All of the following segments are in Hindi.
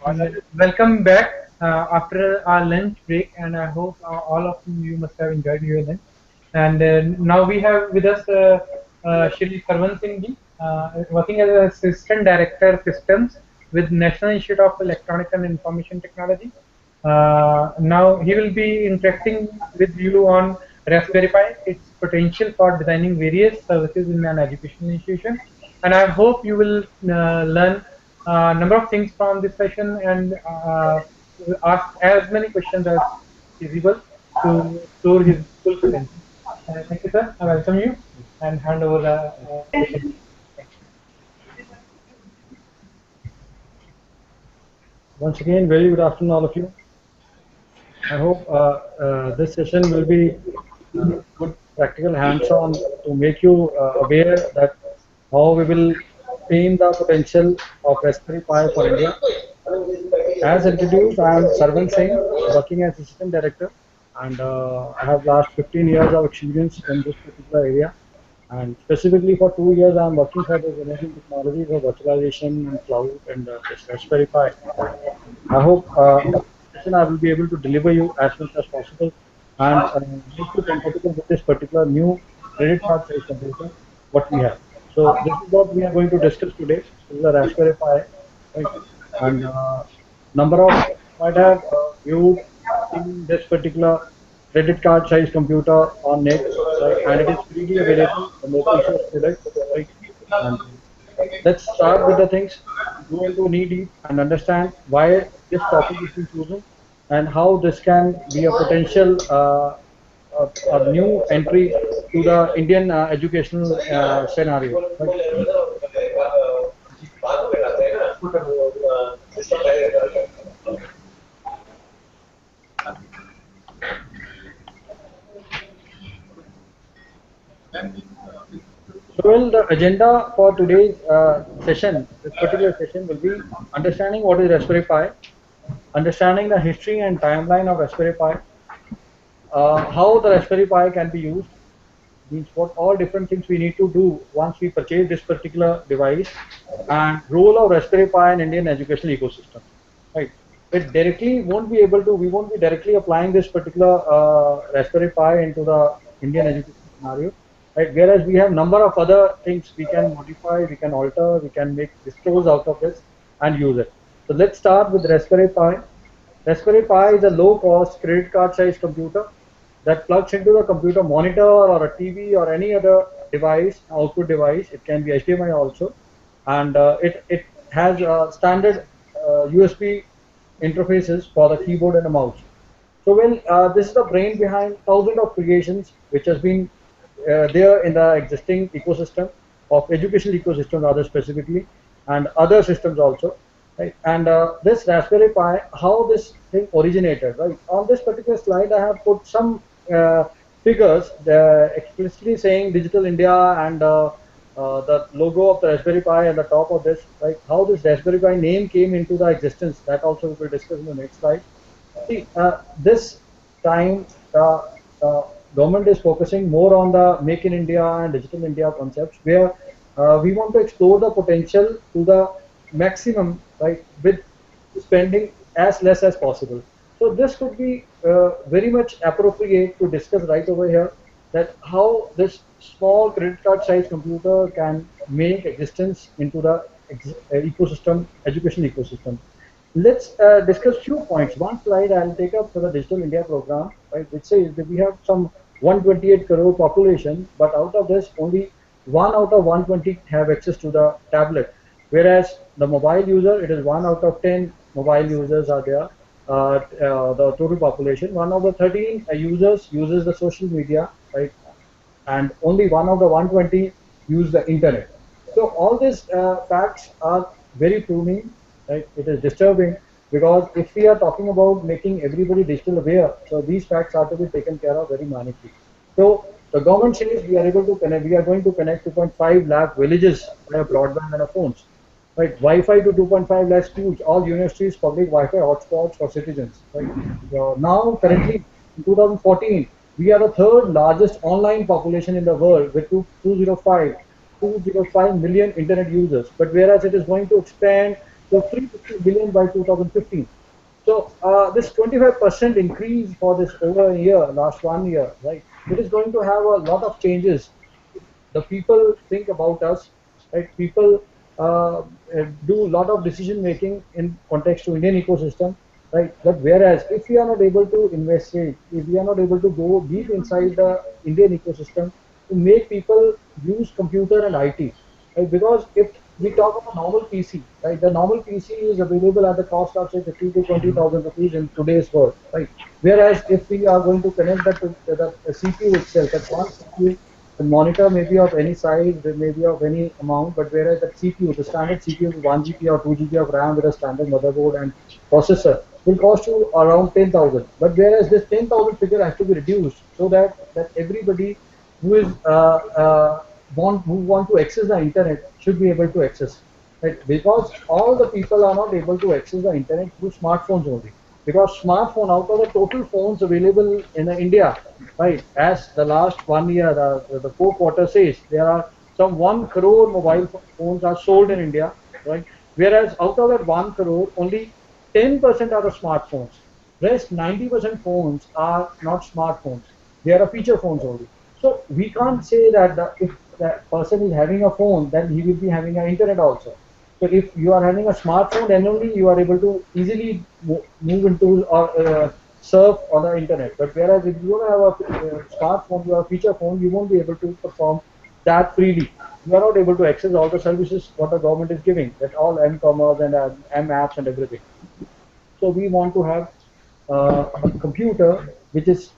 Welcome back after our lunch break, and I hope all of you must have enjoyed your lunch. And now we have with us Shri Karwan Singh ji, working as Assistant Director Systems with National Institute of Electronics and Information Technology. Now he will be interacting with you on Raspberry Pi, its potential for designing various services in an educational institution, and I hope you will learn a number of things from this session and ask as many questions as feasible to explore his full potential. Thank you, sir. I welcome you and hand over the session. Once again, very good afternoon, all of you. I hope this session will be good, practical, hands-on to make you aware that how we will aim the potential of Raspberry Pi for India. As introduced, I am Sarvan Singh, working as Assistant Director, and I have last 15 years of experience in this particular area. And specifically for 2 years, I am working for the emerging technologies of virtualization and cloud and this Raspberry Pi. I hope I will be able to deliver you as much as possible and make you comfortable with this particular new credit card size computer what we have. So this is what we are going to discuss today. This is a Raspberry Pi, right? And number of might have viewed in this particular credit card size computer on net, right? And it is freely available from open source product, right? And let's start with the things, go into knee deep and understand why this topic is being chosen and how this can be a potential a new entry to the Indian educational scenario. Right? So, well, the agenda for today's session, this particular session, will be understanding what is Raspberry Pi, understanding the history and timeline of Raspberry Pi, how the Raspberry Pi can be used, means what all different things we need to do once we purchase this particular device, and role of Raspberry Pi in Indian educational ecosystem. Right? It directly won't be able to. We won't be directly applying this particular Raspberry Pi into the Indian education scenario. Right? Whereas we have number of other things we can modify, we can alter, we can make distros out of this and use it. So let's start with Raspberry Pi. Raspberry Pi is a low-cost credit card-sized computer that plugs into the computer monitor or a TV or any other device, output device. It can be HDMI also, and it has standard USB interfaces for the keyboard and the mouse. So when this is the brain behind thousands of creations which has been there in the existing ecosystem of educational ecosystem rather specifically, and other systems also. Right? And this Raspberry Pi, how this thing originated, right? On this particular slide, I have put some figures explicitly saying Digital India and the logo of the Raspberry Pi at the top of this, right? How this Raspberry Pi name came into the existence, that also we will discuss in the next slide. See, this time the government is focusing more on the Make in India and Digital India concepts, where we want to explore the potential to the maximum, right, with spending as less as possible. So this could be very much appropriate to discuss right over here, that how this small credit card size computer can make existence into the ecosystem, education ecosystem. Let's discuss few points. One slide I'll take up for the Digital India program, right, which says that we have some 128 crore population, but out of this only 1 out of 120 have access to the tablet, whereas the mobile user, it is 1 out of 10 mobile users are there. The total population, 1 out of 13 users uses the social media, right, and only 1 out of 120 use the internet. So all these facts are very pruning, right? It is disturbing, because if we are talking about making everybody digital aware, so these facts are to be taken care of very minutely. So the government says we are able to connect, we are going to connect 2.5 lakh villages via broadband and phones. Right, Wi-Fi to 2.5 lakh schools, all universities, public Wi-Fi hotspots for citizens. Right. Now, currently, in 2014, we are the third largest online population in the world with 205 million internet users. But whereas it is going to expand to 350 billion by 2015. So this 25% increase for this over a year, last 1 year, right? It is going to have a lot of changes. The people think about us, right? People do a lot of decision making in context to Indian ecosystem, right? But whereas if we are not able to investigate, if we are not able to go deep inside the Indian ecosystem to make people use computer and IT, right? Because if we talk of a normal PC, right? The normal PC is available at the cost of say 15 to 20,000 rupees in today's world, right? Whereas if we are going to connect that to the CPU itself, that one CPU, the monitor may be of any size, there may be of any amount, but whereas the CPU, the standard CPU with 1 GB or 2 GB of RAM with a standard motherboard and processor will cost you around 10,000. But whereas this 10,000 figure has to be reduced so that everybody who is who want to access the internet should be able to access, right? Because all the people are not able to access the internet through smartphones only. Because smartphone, out of the total phones available in India, right, as the last 1 year, the fourth quarter says, there are some 1 crore mobile phones are sold in India, right? Whereas out of that 1 crore, only 10% are the smartphones. Rest 90% phones are not smartphones. They are feature phones only. So we can't say that if that person is having a phone, then he will be having an internet also. So if you are having a smartphone, then only you are able to easily move into or surf on the internet. But whereas if you don't have a smartphone, you have a feature phone, you won't be able to perform that freely. You are not able to access all the services what the government is giving, that all m-commerce and m-apps and everything. So we want to have a computer which is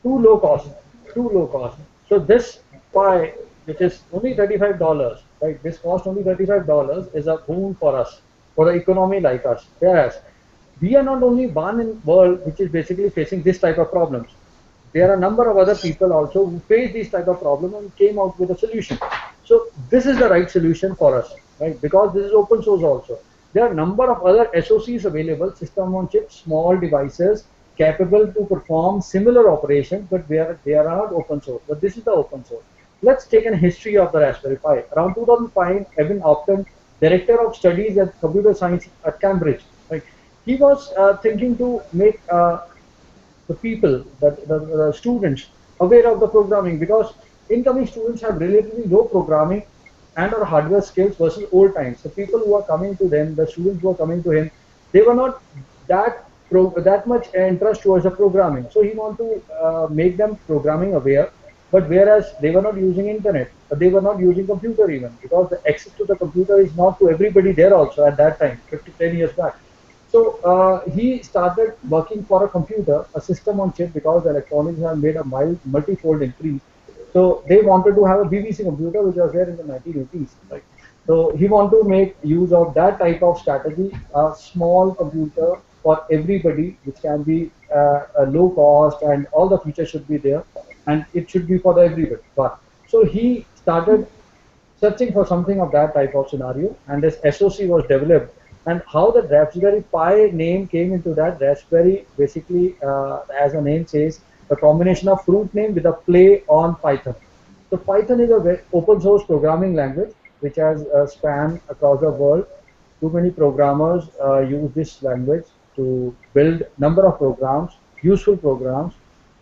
too low cost, too low cost. So this Pi, which is only $35, right? This cost only $35 is a boon for us, for the economy like us. Whereas we are not only one in world which is basically facing this type of problems. There are a number of other people also who face these type of problem and came out with a solution. So this is the right solution for us, right? Because this is open source also. There are a number of other SoCs available, system on chip, small devices capable to perform similar operations, but they are not open source. But this is the open source. Let's take a history of the Raspberry Pi. Around 2005, Evan Upton, director of studies at computer science at Cambridge, right? He was thinking to make the people, the students, aware of the programming, because incoming students have relatively low programming and or hardware skills versus old times. The people who are coming to them, the students who are coming to him, they were not that much interest towards the programming. So he want to make them programming aware. But whereas they were not using internet, they were not using computer even, because the access to the computer is not to everybody there also at that time, 10 years back. So he started working for a computer, a system on chip, because the electronics have made a multi-fold increase. So they wanted to have a BBC computer, which was there in the 1980s. Right? So he wanted to make use of that type of strategy, a small computer for everybody, which can be a low cost and all the features should be there, and it should be for the everybody. But so he started searching for something of that type of scenario, and this SoC was developed. And how the Raspberry Pi name came into that, Raspberry basically, as the name says, a combination of fruit name with a play on Python. So Python is a open source programming language which has spanned across the world. Too many programmers use this language to build number of programs, useful programs,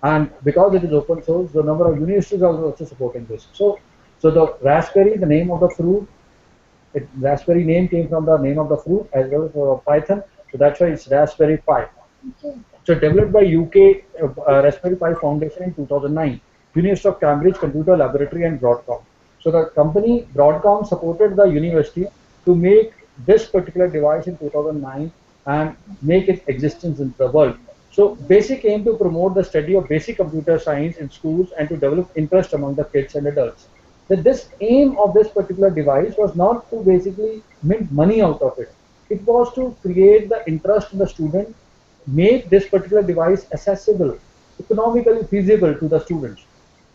and because it is open source, the number of universities are also supporting this. So the Raspberry, the name of the fruit, Raspberry name came from the name of the fruit as well as Python. So that's why it's Raspberry Pi. Okay. So developed by UK Raspberry Pi Foundation in 2009, University of Cambridge Computer Laboratory and Broadcom. So the company Broadcom supported the university to make this particular device in 2009 and make its existence in the world. So BASIC aim to promote the study of basic computer science in schools and to develop interest among the kids and adults. That this aim of this particular device was not to basically make money out of it. It was to create the interest in the student, make this particular device accessible, economically feasible to the students,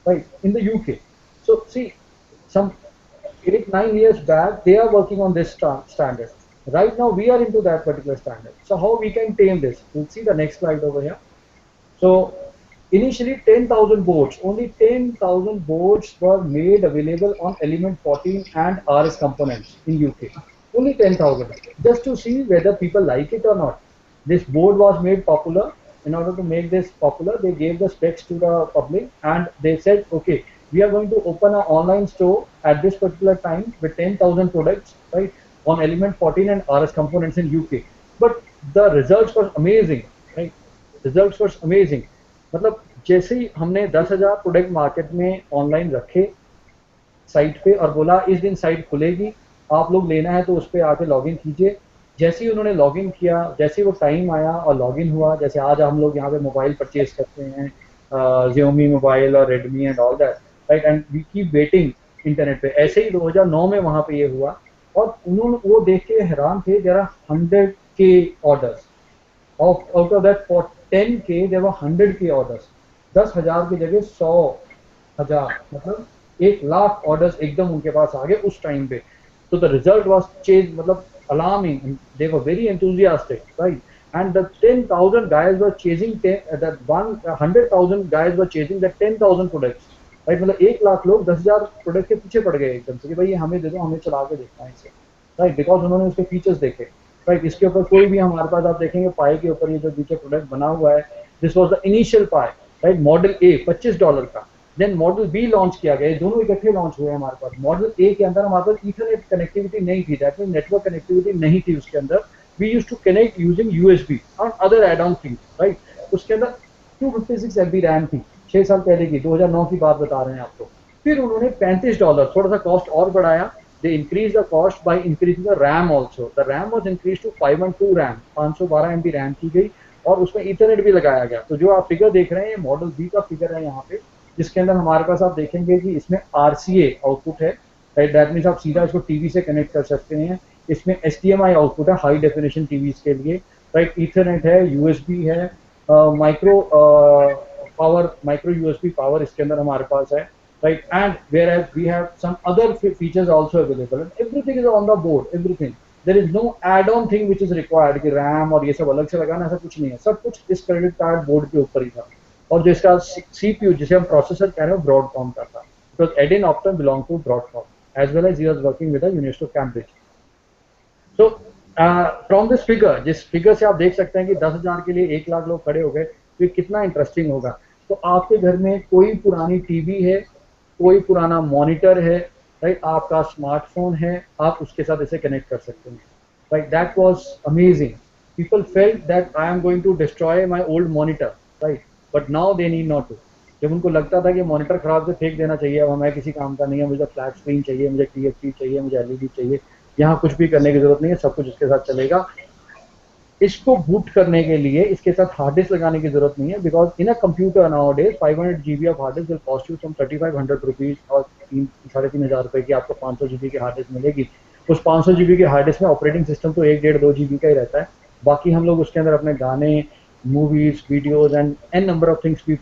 right, in the UK. So see, some 8-9 years back, they are working on this standard. Right now, we are into that particular standard. So how we can tame this? We'll see the next slide over here. So initially 10,000 boards, only 10,000 boards were made available on Element 14 and RS components in UK. only 10,000, just to see whether people like it or not. This board was made popular. In order to make this popular, they gave the specs to the public, and they said, okay, we are going to open an online store at this particular time with 10,000 products, right, on Element 14 and RS components in UK. But the results were amazing, right? Results were amazing. मतलब जैसे ही हमने 10,000 प्रोडक्ट मार्केट में ऑनलाइन रखे साइट पे और बोला इस दिन साइट खुलेगी, आप लोग लेना है तो उस पर आके लॉगिन कीजिए, जैसे ही उन्होंने लॉगिन किया, जैसे ही वो टाइम आया और लॉगिन हुआ, जैसे आज हम लोग यहाँ पे मोबाइल परचेज करते हैं, Xiaomi मोबाइल और Redmi and all that, right, and we keep waiting internet पे, ऐसे ही 2009 में वहाँ पे ये हुआ और उन्होंने वो देख के हैरान थे, there are 100K orders, out of that for 10K there were 100K orders, 10,000 की जगह 100,000, मतलब 1,00,000 ऑर्डर्स एकदम उनके पास आ गए उस टाइम पे. तो द रिजल्ट वाज चेंज, मतलब alarming. They were very enthusiastic, right? And the 10,000 guys were chasing 100,000 guys were chasing that 10,000 products, right? मतलब 1,00,000 लोग 10,000 प्रोडक्ट के पीछे पड़ गए एकदम से कि भाई ये हमें दे दो, हमें चला के देखना है इसे, राइट, बिकॉज उन्होंने उसके फीचर्स देखे, राइट. इसके ऊपर कोई भी हमारे पास आप देखेंगे पाई के ऊपर ये जो पीछे प्रोडक्ट बना हुआ है, this was the initial Pi, right. Model A $25 का, देन मॉडल बी लॉन्च किया गया, दोनों इकट्ठे लॉन्च हुए हमारे पास. मॉडल ए के अंदर हमारे पास ईथरनेट कनेक्टिविटी नहीं थी, दैट मींस नेटवर्क कनेक्टिविटी नहीं थी उसके अंदर. We used to connect using USB और other add on things, right. उसके अंदर 256 MB रैम थी, 6 साल पहले की, 2009 की बात बता रहे हैं आपको. फिर उन्होंने $35, थोड़ा सा कॉस्ट और बढ़ाया. They increased the cost by increasing the RAM also. The RAM was increased to 512 RAM, 512 MB RAM की गई और उसमें ईथरनेट भी लगाया गया. तो जो आप फिगर देख रहे हैं ये मॉडल बी का फिगर है यहाँ पे, जिसके अंदर हमारे पास आप देखेंगे कि इसमें RCA आउटपुट है, राइट. दैट मीन्स आप सीधा इसको टीवी से कनेक्ट कर सकते हैं. इसमें HDMI आउटपुट है हाई डेफिनेशन टीवी के लिए, राइट. ईथरनेट है, USB है, माइक्रो USB पावर इसके अंदर हमारे पास है, right, and whereas we have some other features also available, and everything is on the board, everything. There is no add-on thing which is required कि RAM और ये सब अलग से लगाना, ऐसा कुछ नहीं है, सब कुछ इस क्रेडिट कार्ड बोर्ड के ऊपर ही था. और जो इसका CPU जिसे हम प्रोसेसर कह रहे हैं ब्रॉडकॉम का था, because Edin Optum belong to Broadcom as well as he was working with the University of Cambridge. So from this figure, जिस फिगर से आप देख सकते हैं कि 10,000 के लिए 1,00,000 लोग खड़े हो गए, तो कितना इंटरेस्टिंग होगा. तो आपके घर में कोई पुरानी टीवी है, कोई पुराना मॉनिटर है, राइट, आपका स्मार्टफोन है, आप उसके साथ इसे कनेक्ट कर सकते हैं, right. That was amazing. People felt that I am going to destroy my old monitor, right, but now they need not to. जब उनको लगता था कि मॉनिटर खराब से फेंक देना चाहिए, अब हमें किसी काम का नहीं है, मुझे फ्लैट स्क्रीन चाहिए, मुझे TFT चाहिए, मुझे LED चाहिए, यहाँ कुछ भी करने की जरूरत नहीं है, सब कुछ इसके साथ चलेगा. इसको बूट करने के लिए इसके साथ हार्ड डिस्क लगाने की जरूरत नहीं है, because in a computer now days 500 GB of hard disk will cost you from 3,500 rupees और 3,500 रुपए की आपको 500 GB की हार्ड डिस्क मिलेगी. उस 500 GB की हार्ड डिस्क में ऑपरेटिंग सिस्टम तो 1-1.5-2 GB का ही रहता है, बाकी हम लोग उसके अंदर अपने गाने, movies, videos and an number of things we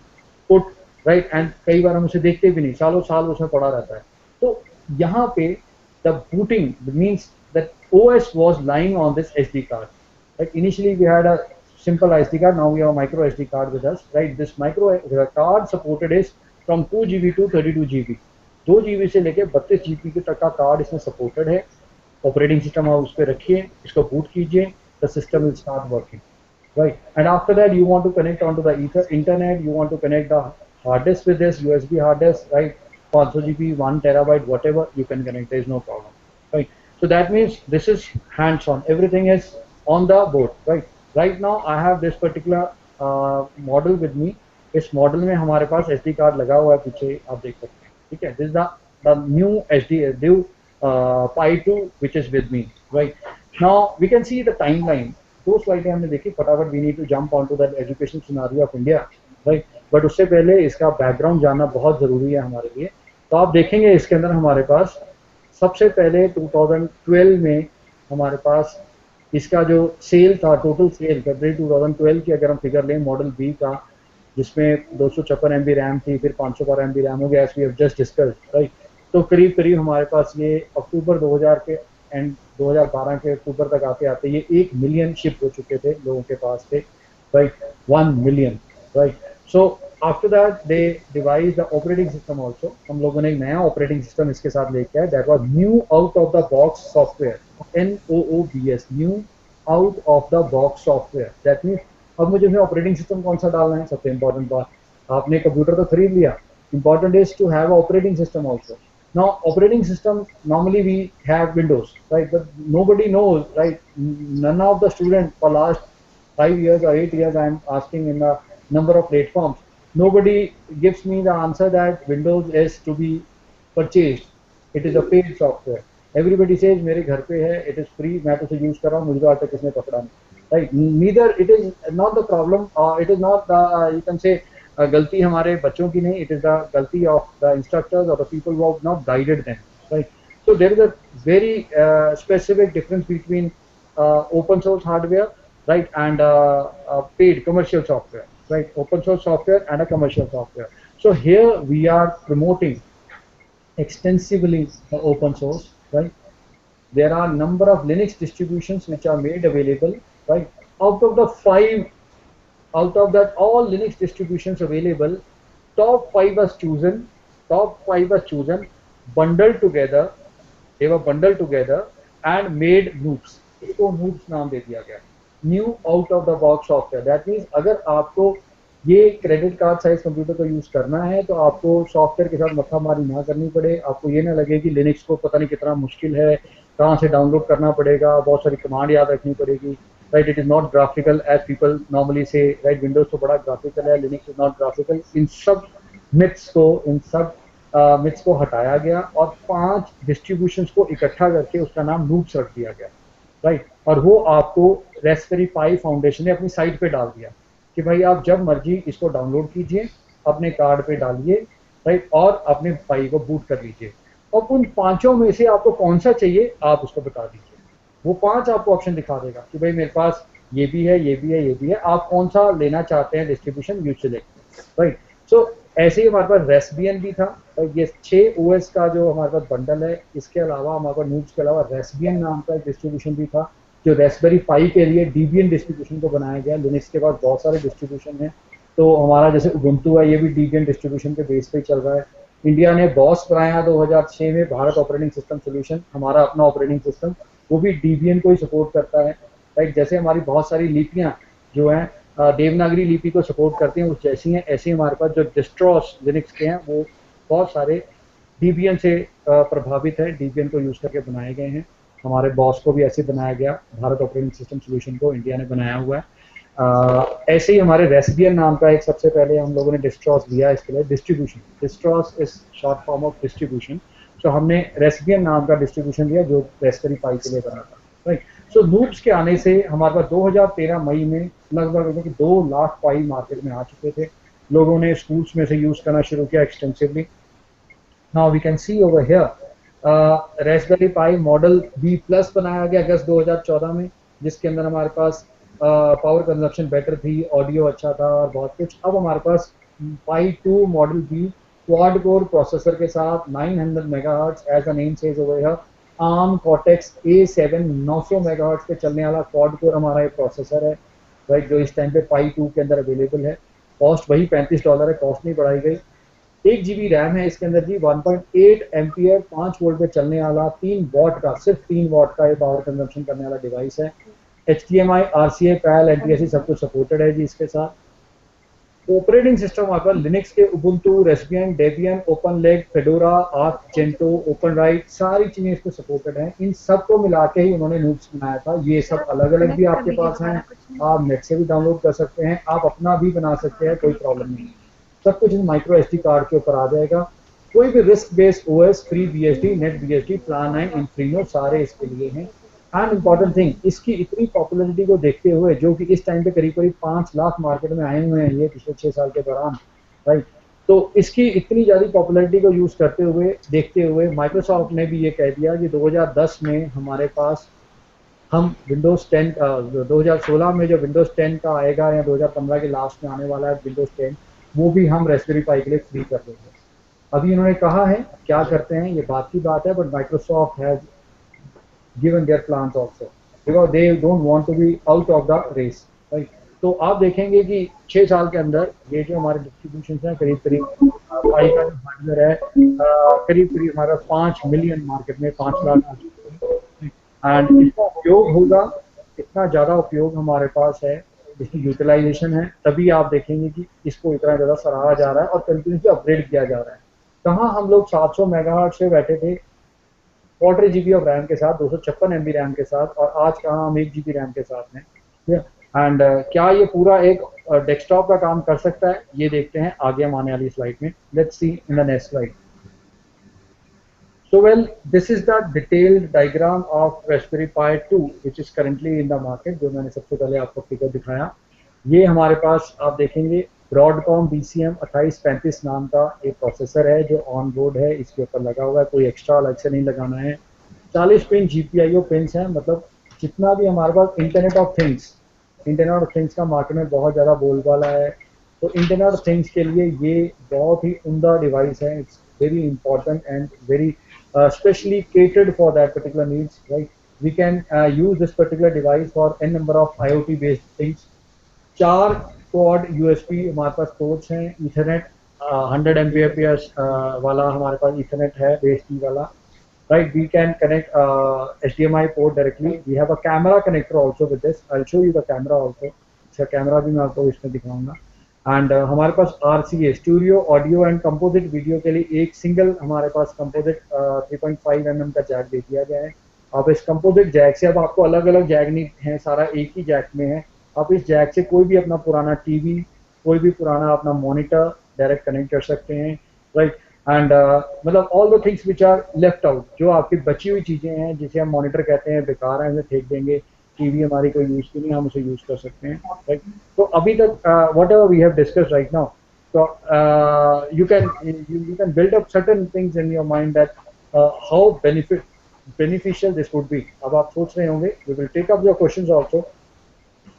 put, right, एंड कई बार हम उसे देखते भी नहीं, सालों साल उसमें पड़ा रहता है. तो यहाँ पे the booting means that OS was lying on this SD card. Like initially we had a simple SD card, now we have a micro SD card with us, right. This micro card supported is from 2 GB to 32 GB. 2 GB से लेके 32 GB के तक का कार्ड इसमें सपोर्टेड है. ऑपरेटिंग सिस्टम आप उस पर रखिए, इसको बूट कीजिए, the system will start working, right. And after that you want to connect onto the internet, you want to connect the hard disk with this USB hard disk, right, 500 GB, 1 terabyte, whatever you can connect, there is no problem, right. So that means this is hands on, everything is on the board, right. Right now I have this particular model with me. इस मॉडल में हमारे पास SD कार्ड लगा हुआ है पीछे, आप देख सकते हैं, ठीक है. This the new SD Pi 2 which is with me, right. Now we can see the timeline. दो स्लाइडें हमने देखी फटाफट. We need to jump on to that education scenario of India, right. But उससे पहले इसका बैकग्राउंड जानना बहुत ज़रूरी है हमारे लिए. तो आप देखेंगे इसके अंदर हमारे पास सबसे पहले 2012 में हमारे पास इसका जो सेल था, टोटल सेल फरवरी 2012 की अगर हम फिगर लें मॉडल बी का, जिसमें 256 MB रैम थी, फिर 512 MB रैम हो गया, as we have just discussed, right. तो करीब करीब हमारे पास ये अक्टूबर 2000 के एंड 2012 के अक्टूबर तक आते आते ये 1 मिलियन शिप हो चुके थे लोगों के पास थे, right. 1 million, right. So after that they devised the operating system also. हम लोगों ने एक नया operating system इसके साथ लेके आए, that was new out of the box software, NOOBS, new out of the box software. That means अब मुझे ऑपरेटिंग सिस्टम कौन सा डालना है, सबसे इंपॉर्टेंट बात, आपने कंप्यूटर तो खरीद लिया, important is to have operating system also. Now operating system, normally we have Windows, right? But nobody knows, right? None of the students for last 5 years or 8 years I am asking in a number of platforms, nobody gives me the answer that Windows is to be purchased, it is a paid software. Everybody says मेरे घर पे है, it is free, मैं तो उसे यूज कर रहा हूँ, मुझे तो आज तक किसने पकड़ा नहीं, right? Neither it is not the problem, it is not the, you can say, गलती हमारे बच्चों की नहीं, it is the गलती of the instructors or the people who have not guided them, right? So there is a very specific difference between open source hardware, right, and paid commercial software, right? Open source software and a commercial software. So here we are promoting extensively the open source, right? There are number of Linux distributions which are made available, right? Out of the 5, out of that all Linux distributions available, top 5 was chosen, bundled together, they were bundled together and made Noops. इसको Noops नाम दे दिया गया, new out of the box software. That means अगर आपको ये क्रेडिट कार्ड साइज कंप्यूटर को यूज करना है तो आपको सॉफ्टवेयर के साथ मत्थामारी ना करनी पड़े, आपको ये ना लगे कि लिनक्स को पता नहीं कितना मुश्किल है, कहाँ से डाउनलोड करना पड़ेगा, बहुत सारी कमांड याद रखनी पड़ेगी, right? It is not graphical as people normally say, right? Windows तो बड़ा ग्राफिकल है, लिनक्स इज नॉट ग्राफिकल. इन सब मिथ्स को हटाया गया और 5 डिस्ट्रीब्यूशंस को इकट्ठा करके उसका नाम नूप्स रख दिया गया, राइट? और वो आपको रास्पबेरी पाई फाउंडेशन ने अपनी साइट पे डाल दिया कि भाई आप जब मर्जी इसको डाउनलोड कीजिए, अपने कार्ड पे डालिए, राइट? और अपने पाई को बूट कर लीजिए, और उन 5 में से आपको कौन सा चाहिए आप उसको बता दीजिए, वो 5 आपको ऑप्शन दिखा देगा कि भाई मेरे पास ये भी है, ये भी है, ये भी है, आप कौन सा लेना चाहते हैं डिस्ट्रीब्यूशन, यू सिलेक्ट, राइट? सो ऐसे ही हमारे पास रेस्बियन भी था, और ये 6 OS का जो हमारे पास बंडल है, इसके अलावा हमारे पास नूब्स के अलावा रेस्बियन नाम का एक डिस्ट्रीब्यूशन भी था जो रास्पबेरी पाई के लिए Debian डिस्ट्रीब्यूशन को बनाया गया. लिनक्स के पास बहुत सारे डिस्ट्रीब्यूशन हैं, तो हमारा जैसे उबुंटू है, ये भी Debian डिस्ट्रीब्यूशन के बेस पे चल रहा है. इंडिया ने बॉस बनाया 2006 में, भारत ऑपरेटिंग सिस्टम सोल्यूशन, हमारा अपना ऑपरेटिंग सिस्टम, वो भी Debian को ही सपोर्ट करता है, राइट? जैसे हमारी बहुत सारी लिपियाँ जो हैं देवनागरी लिपि को सपोर्ट करती हैं, उस जैसी हैं, ऐसे ही हमारे पास जो डिस्ट्रॉस लिनक्स के हैं वो बहुत सारे Debian से प्रभावित है, Debian को यूज़ करके बनाए गए हैं. हमारे बॉस को भी ऐसे बनाया गया, भारत ऑपरेटिंग सिस्टम सोल्यूशन को इंडिया ने बनाया हुआ है. ऐसे ही हमारे रेस्बियन नाम का एक सबसे पहले हम लोगों ने डिस्ट्रॉस लिया इसके लिए distribution, distros is short form of distribution. So हमने रेस्बियन नाम का डिस्ट्रीब्यूशन लिया जो रास्पबेरी पाई के लिए बना था, राइट? सो नूब्स के आने से हमारे पास 2013 मई में लगभग 2 लाख पाई मार्केट में आ चुके थे. लोगों ने स्कूल्स में से यूज़ करना शुरू किया extensively. Now we can see over here Raspberry Pi model B+ बनाया गया अगस्त 2014 में, जिसके अंदर हमारे पास पावर कंजप्शन बेटर थी, ऑडियो अच्छा था और बहुत कुछ. अब हमारे पास Pi 2 model B quad core processor के साथ 900 megahertz, as a name says over here, ARM Cortex A7 900 megahertz पे चलने वाला क्वाड कोर हमारा ये प्रोसेसर है, राइट? जो इस टाइम पे पाई 2 के अंदर अवेलेबल है. कॉस्ट वही $35 है, कॉस्ट नहीं बढ़ाई गई. 1 GB रैम है इसके अंदर जी, 1.8 एम्पियर 5 वोल्ट पे चलने वाला, 3 वॉट का, सिर्फ 3 वॉट का ये पावर कंजम्पशन करने वाला डिवाइस है. HDMI, RCA, PAL, NTSC सब कुछ सपोर्टेड है जी इसके साथ. ऑपरेटिंग सिस्टम हमारे पास लिनक्स के उबुंटू, रेस्बियन, डेबियन, ओपनलेग, फेडोरा, आर्क, जेंटो, ओपनराइट, सारी चीजें इसको सपोर्टेड हैं. इन सब को मिला के ही उन्होंने नूब्स बनाया था. ये सब अलग अलग भी आपके पास हैं, आप नेट से भी डाउनलोड कर सकते हैं, आप अपना भी बना सकते हैं, कोई प्रॉब्लम नहीं. सब कुछ इस माइक्रो SD कार्ड के ऊपर आ जाएगा. कोई भी risk based OS, free BSD, net BSD, plan 9, इन्फ्रीनो, सारे इसके लिए हैं. एंड इम्पॉर्टेंट थिंग, इसकी इतनी पॉपुलरिटी को देखते हुए, जो कि इस टाइम पे करीब 5 लाख मार्केट में आए हुए हैं ये पिछले 6 साल के दौरान, राइट? तो इसकी इतनी ज़्यादा पॉपुलरिटी को यूज़ करते हुए, देखते हुए, माइक्रोसॉफ्ट ने भी ये कह दिया कि 2010 में हमारे पास हम विंडोज़ 10 2016 में जो विंडोज़ 10 का आएगा या 2015 के लास्ट में आने वाला है विंडोज़ 10, वो भी हम रास्पबेरी पाई के लिए फ्री कर देंगे. अभी इन्होंने कहा है, क्या करते हैं ये बात की बात है, but Microsoft has given their plans also because they don't want to be out of the race, right? तो आप देखेंगे कि 6 साल के अंदर ये जो हमारे डिस्ट्रीब्यूशन है करीब करीब पाई का जो हार्डवेयर है करीब करीब हमारा 5 मिलियन मार्केट में 5 लाख आ चुके हैं। एंड इसका उपयोग होगा, इतना ज़्यादा उपयोग हमारे पास है, इसकी यूटिलाइजेशन है, तभी आप देखेंगे कि इसको इतना ज़्यादा सराहा जा रहा है और कंटिन्यूसली अपग्रेड किया जा रहा है। कहाँ हम लोग 700 मेगाहर्ट्ज से बैठे थे 4 GB ऑफ रैम के साथ, 256 MB रैम के साथ, और आज कहाँ हम 1 GB रैम के साथ हैं। एंड क्या ये पूरा एक डेस्कटॉप का काम कर सकता है, ये देखते हैं आगे हम आने वाली स्लाइड में। Let's see in the next slide. So well, this is the detailed diagram of Raspberry Pi 2 which is currently in the market, जो मैंने सबसे पहले आपको फिगर दिखाया। ये हमारे पास आप देखेंगे Broadcom BCM 2835 नाम का एक प्रोसेसर है जो ऑन बोर्ड है, इसके ऊपर लगा हुआ है, कोई एक्स्ट्रा अलग से नहीं लगाना है। 40 पिन GPIO पिन्स हैं, मतलब जितना भी हमारे पास इंटरनेट ऑफ थिंग्स का मार्केट में बहुत ज़्यादा बोलबाला है, तो इंटरनेट ऑफ थिंग्स के लिए ये बहुत ही उम्दा डिवाइस है। It's very important and very specially catered for that particular needs, right? We can use this particular device for n number of IoT based things। 4 quad USB हमारे पास ports हैं, Ethernet 100 Mbps वाला हमारे पास Ethernet है base T वाला, right? We can connect HDMI port directly। We have a camera connector also with this। I'll show you the camera also। इसका कैमरा भी मैं आपको इसमें दिखाऊंगा। एंड हमारे पास RCA studio audio and composite video के लिए एक सिंगल हमारे पास कंपोजिट 3.5 mm का जैक दे दिया गया है। अब इस कंपोजिट जैक से अब आपको अलग अलग जैक नहीं है, सारा एक ही जैक में है। आप इस जैक से कोई भी अपना पुराना टीवी, कोई भी पुराना अपना मॉनिटर डायरेक्ट कनेक्ट कर सकते हैं, राइट? एंड मतलब all the things which are left out, जो आपकी बची हुई चीज़ें हैं जिसे हम मॉनिटर कहते हैं बेकार है, हमें फेंक देंगे, टीवी हमारी कोई यूज़ की नहीं, हम उसे यूज़ कर सकते हैं, राइट? तो अभी तक whatever we have discussed right now, so you can build up certain things in your mind that how beneficial this would be। अब आप सोच रहे होंगे, we will take up your questions also।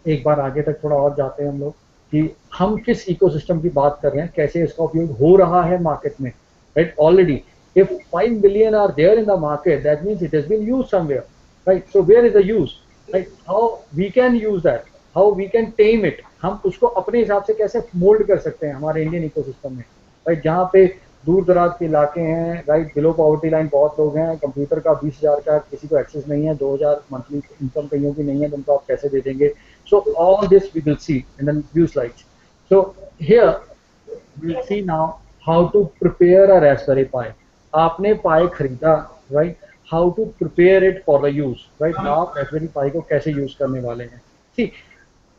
एक बार आगे तक थोड़ा और जाते हैं हम लोग कि हम किस इकोसिस्टम की बात कर रहे हैं, कैसे इसका उपयोग हो रहा है मार्केट में, right? Already if 5 billion are there in the market, that means it has been used somewhere, right? So where is the use, right? How we can use that, how we can tame it, हम उसको अपने हिसाब से कैसे मोल्ड कर सकते हैं हमारे इंडियन इकोसिस्टम में, राइट? जहाँ पे दूर दराज के इलाके हैं, राइट, बिलो पॉवर्टी लाइन बहुत लोग हैं, कंप्यूटर का 20,000 का किसी को एक्सेस नहीं है, 2,000 मंथली इनकम कईयों की नहीं है, तुमको आप कैसे दे देंगे? So all this we will see in the few slides. So here we will see now how to prepare a Raspberry Pi. आपने पाई खरीदा, right? How to prepare it for the use, right? आप रास्पबेरी पाई को कैसे यूज करने वाले हैं? सी,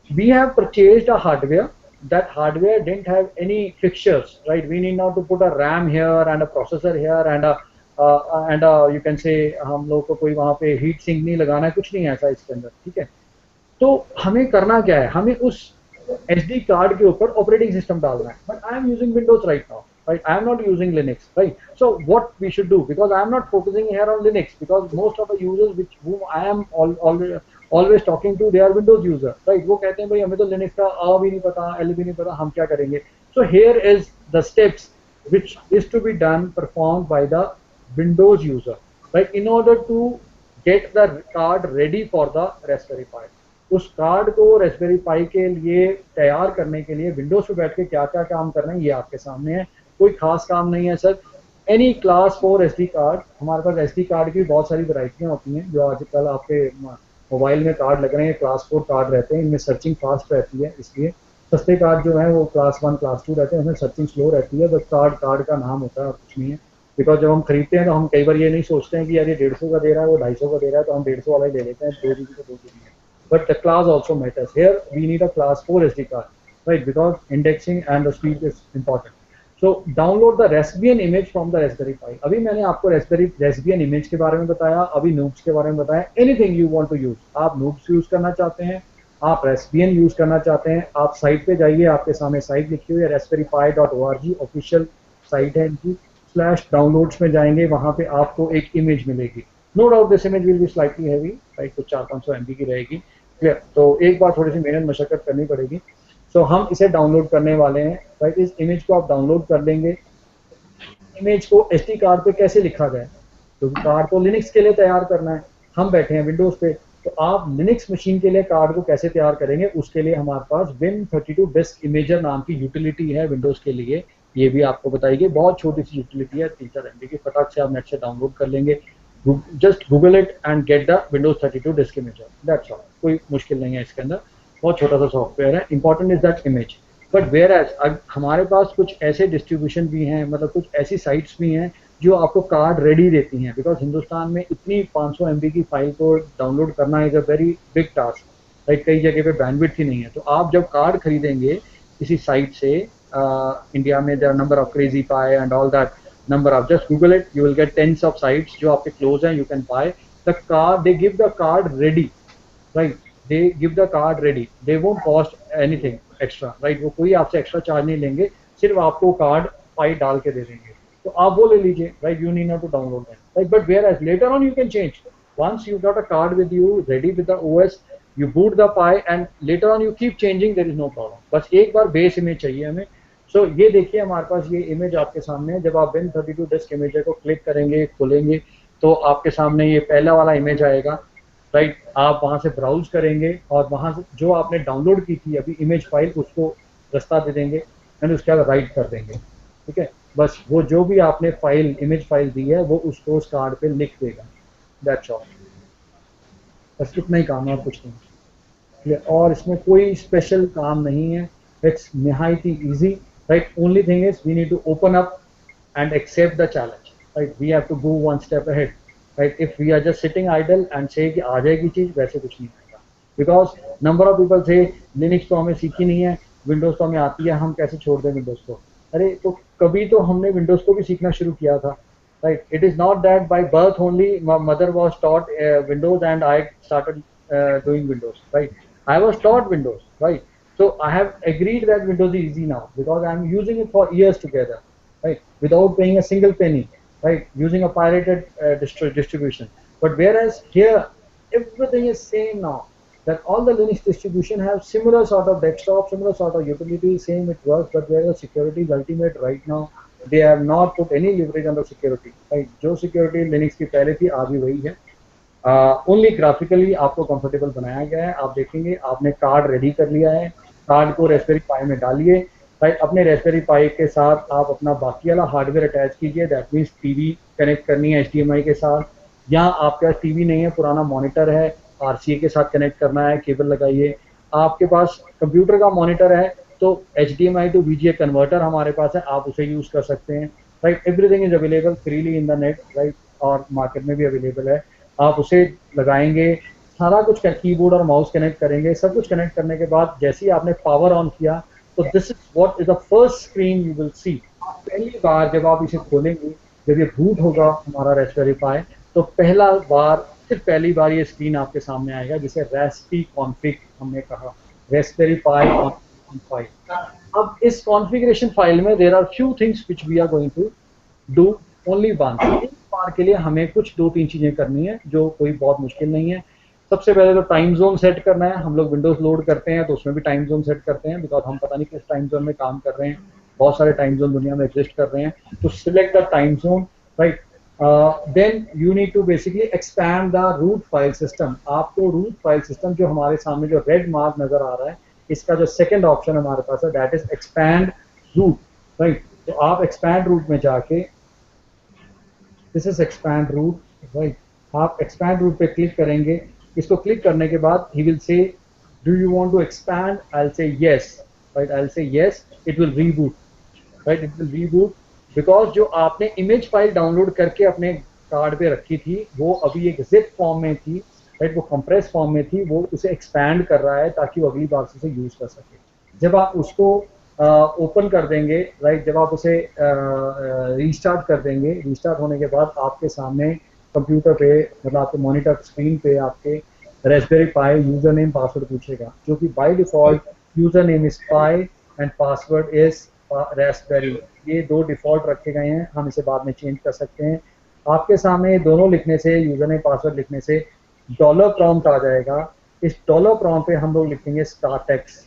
we have purchased a hardware, that hardware didn't have any fixtures, right? We need now to put a RAM here and a processor here and a you can say हम लोग को कोई वहाँ पे हीट सिंक नहीं लगाना है, कुछ नहीं है ऐसा इसके अंदर, ठीक है? तो हमें करना क्या है, हमें उस SD कार्ड के ऊपर ऑपरेटिंग सिस्टम डालना है। But I am using Windows right now, right? I am not using Linux, right? So what we should do, because I am not focusing here on Linux, because most of the users which whom I am always talking to, they are Windows user, right? वो कहते हैं भाई हमें तो Linux का A भी नहीं पता, L भी नहीं पता, हम क्या करेंगे? So here is the steps which is to be done, performed by the Windows user, right? In order to get the card ready for the Raspberry Pi। उस कार्ड को Raspberry Pi के लिए तैयार करने के लिए विंडोज पे बैठ के क्या क्या काम करना है ये आपके सामने है। कोई खास काम नहीं है sir. Any class 4 SD card, हमारे पास SD कार्ड की बहुत सारी वैरायटियाँ होती हैं जो आजकल आपके मोबाइल में कार्ड लग रहे हैं, क्लास 4 कार्ड रहते हैं, इनमें सर्चिंग फास्ट रहती है, इसलिए सस्ते कार्ड जो है वो क्लास 1 क्लास 2 रहते हैं, उसमें सर्चिंग स्लो रहती है। बस कार्ड का नाम होता है और कुछ नहीं है। बिकॉज जब हम खरीदते हैं तो हम कई बार ये नहीं सोचते हैं कि यार ये 150 का दे रहा है, वो 250 का दे रहा है, तो हम 150 वाला ही ले लेते हैं, 2 GB का 2 GB है। But the class also matters. Here we need a class 4 SD card, right? Because indexing and the speed is important. So download the Raspbian image from the Raspberry Pi। अभी मैंने आपको Raspbian image के बारे में बताया, अभी Nubes के बारे में बताया। Anything you want to use, आप Nubes यूज करना चाहते हैं, आप Raspbian यूज करना चाहते हैं, आप साइट पे जाइए, आपके सामने साइट लिखी हुई है raspberrypi.org, ऑफिशियल साइट है इनकी। /downloads में जाएंगे, वहाँ पे आपको एक इमेज मिलेगी। No doubt this image will be slightly heavy, right? कुछ 400-500 MB की रहेगी, क्लियर? तो एक बार थोड़ी सी मेहनत मशक्कत करनी पड़ेगी। सो हम इसे डाउनलोड करने वाले हैं, राइट? इस इमेज को आप डाउनलोड कर लेंगे। इमेज को SD कार्ड पे कैसे लिखा जाए, क्योंकि कार्ड को लिनक्स के लिए तैयार करना है, हम बैठे हैं विंडोज पे, तो आप लिनक्स मशीन के लिए कार्ड को कैसे तैयार करेंगे, उसके लिए हमारे पास Win32 डिस्क इमेजर नाम की यूटिलिटी है विंडोज के लिए, ये भी आपको बताइए। बहुत छोटी सी यूटिलिटी है, 3-4 MB की, फटाक से आप नेट से डाउनलोड कर लेंगे। Just Google it and get the Windows 32 disk imager, that's all. कोई मुश्किल नहीं है इसके अंदर, बहुत छोटा सा सॉफ्टवेयर है। Important is that image. But whereas हमारे पास कुछ ऐसे डिस्ट्रीब्यूशन भी हैं, मतलब कुछ ऐसी साइट्स भी हैं जो आपको कार्ड रेडी देती हैं, बिकॉज हिंदुस्तान में इतनी 500 MB की फाइल को डाउनलोड करना is a very big task, like कई जगह पे बैंडविड्थ ही नहीं है। तो आप जब कार्ड खरीदेंगे किसी साइट से, इंडिया में there number of crazy Pi and all that number of, just google it, you will get tens of sites जो आपके close हैं, you can buy the card, they give the card ready, right, they give the card ready, they won't cost anything extra, right, वो कोई आपसे एक्स्ट्रा चार्ज नहीं लेंगे, सिर्फ आपको कार्ड फाइल डाल के दे देंगे, तो आप वो ले लीजिए, right, you need not to download them, right, but whereas later on you can change, once you got a card with you ready with the OS, you boot the Pi and later on you keep changing, there is no problem, बस एक बार बेस इमेज चाहिए हमें। सो ये देखिए हमारे पास ये इमेज आपके सामने है। जब आप Win32 डिस्क इमेजर को क्लिक करेंगे, खोलेंगे, तो आपके सामने ये पहला वाला इमेज आएगा, राइट। आप वहाँ से ब्राउज करेंगे और वहाँ से जो आपने डाउनलोड की थी अभी इमेज फाइल, उसको रास्ता दे देंगे एंड उसके बाद राइट कर देंगे, ठीक है। बस वो जो भी आपने फाइल इमेज फाइल दी है वो उसको उस कार्ड पे लिख देगा, दैट्स ऑल। बस इतना ही काम है और कुछ नहीं, और इसमें कोई स्पेशल काम नहीं है, इट्स निहायत ही easy, right, only thing is we need to open up and accept the challenge, right, we have to go one step ahead, right, if we are just sitting idle and say कि आ जाएगी चीज, वैसे कुछ नहीं आएगा, because number of people say Linux तो हमें सीखी नहीं है, Windows तो हमें आती है, हम कैसे छोड़ दें Windows को। अरे तो कभी तो हमने Windows को भी सीखना शुरू किया था, right, it is not that by birth only my mother was taught Windows and I started doing Windows, right, I was taught Windows, right. So I have agreed that Windows is easy now because I am using it for years together, right, without paying a single penny, right, using a pirated distribution. But whereas here everything is same now, that all the Linux distribution have similar sort of desktop, similar sort of utility, same it works, but where the security is ultimate right now, they have not put any leverage on the security, right, जो security Linux की पहले थी आज भी वही है, ओनली ग्राफिकली आपको कंफर्टेबल बनाया गया है। आप देखेंगे आपने कार्ड रेडी कर लिया है, कार्ड को रास्पबेरी पाई में डालिए, राइट, अपने रास्पबेरी पाई के साथ आप अपना बाकी वाला हार्डवेयर अटैच कीजिए, दैट मीन्स टीवी कनेक्ट करनी है HDMI के साथ, या आपके पास टीवी नहीं है, पुराना मॉनिटर है, RCA के साथ कनेक्ट करना है, केबल लगाइए। आपके पास कंप्यूटर का मॉनिटर है तो HDMI टू VGA कन्वर्टर हमारे पास है, आप उसे यूज़ कर सकते हैं, right, everything is available freely in the net, right, और मार्केट में भी अवेलेबल है, आप उसे लगाएंगे, सारा कुछ कीबोर्ड और माउस कनेक्ट करेंगे, सब कुछ कनेक्ट करने के बाद जैसे ही आपने पावर ऑन किया तो this is what is the first screen you will see. पहली बार जब आप इसे खोलेंगे, जब ये बूट होगा हमारा रास्पबेरी पाई, तो सिर्फ पहली बार ये स्क्रीन आपके सामने आएगा, जिसे रास्पी कॉन्फिग हमने कहा, रास्पबेरी पाई ऑन फाइल। अब इस कॉन्फ़िगरेशन फाइल में there are few things which we are going to do only once. इस बार के लिए हमें कुछ 2-3 चीजें करनी है जो कोई बहुत मुश्किल नहीं है। सबसे पहले तो टाइम जोन सेट करना है। हम लोग विंडोज लोड करते हैं तो उसमें भी टाइम जोन सेट करते हैं, बिकॉज हम पता नहीं किस टाइम जोन में काम कर रहे हैं, बहुत सारे टाइम जोन दुनिया में एग्जिस्ट कर रहे हैं। तो select the time zone, right, then you need to basically expand the root file system. आपको रूट फाइल सिस्टम जो हमारे सामने जो रेड मार्क नजर आ रहा है, इसका जो सेकेंड ऑप्शन हमारे पास है that is expand root, right. तो आप एक्सपैंड रूट में जाके, this is expand root, right, आप एक्सपैंड रूट पे क्लिक करेंगे। इसको क्लिक करने के बाद he will say do you want to expand, I'll say yes, right, I'll say yes, it will reboot, right, it will reboot because जो आपने इमेज फाइल डाउनलोड करके अपने कार्ड पे रखी थी वो अभी एक zip फॉर्म में थी, राइट, वो कंप्रेस फॉर्म में थी, वो उसे एक्सपैंड कर रहा है ताकि वो अगली बार से उसे यूज कर सके। जब आप उसको ओपन कर देंगे, राइट, जब आप उसे रीस्टार्ट कर देंगे, रीस्टार्ट होने के बाद आपके सामने कंप्यूटर पे, मतलब आपके मॉनिटर स्क्रीन पे आपके रास्पबेरी पाई यूजर नेम पासवर्ड पूछेगा, जो कि by default user name is pi and password is Raspberry. ये 2 डिफॉल्ट रखे गए हैं, हम इसे बाद में चेंज कर सकते हैं। आपके सामने दोनों लिखने से, यूजर नेम पासवर्ड लिखने से डॉलर प्रॉम्प्ट आ जाएगा। इस डॉलर प्रॉम्प्ट पे हम लोग लिखेंगे स्टारटेक्स।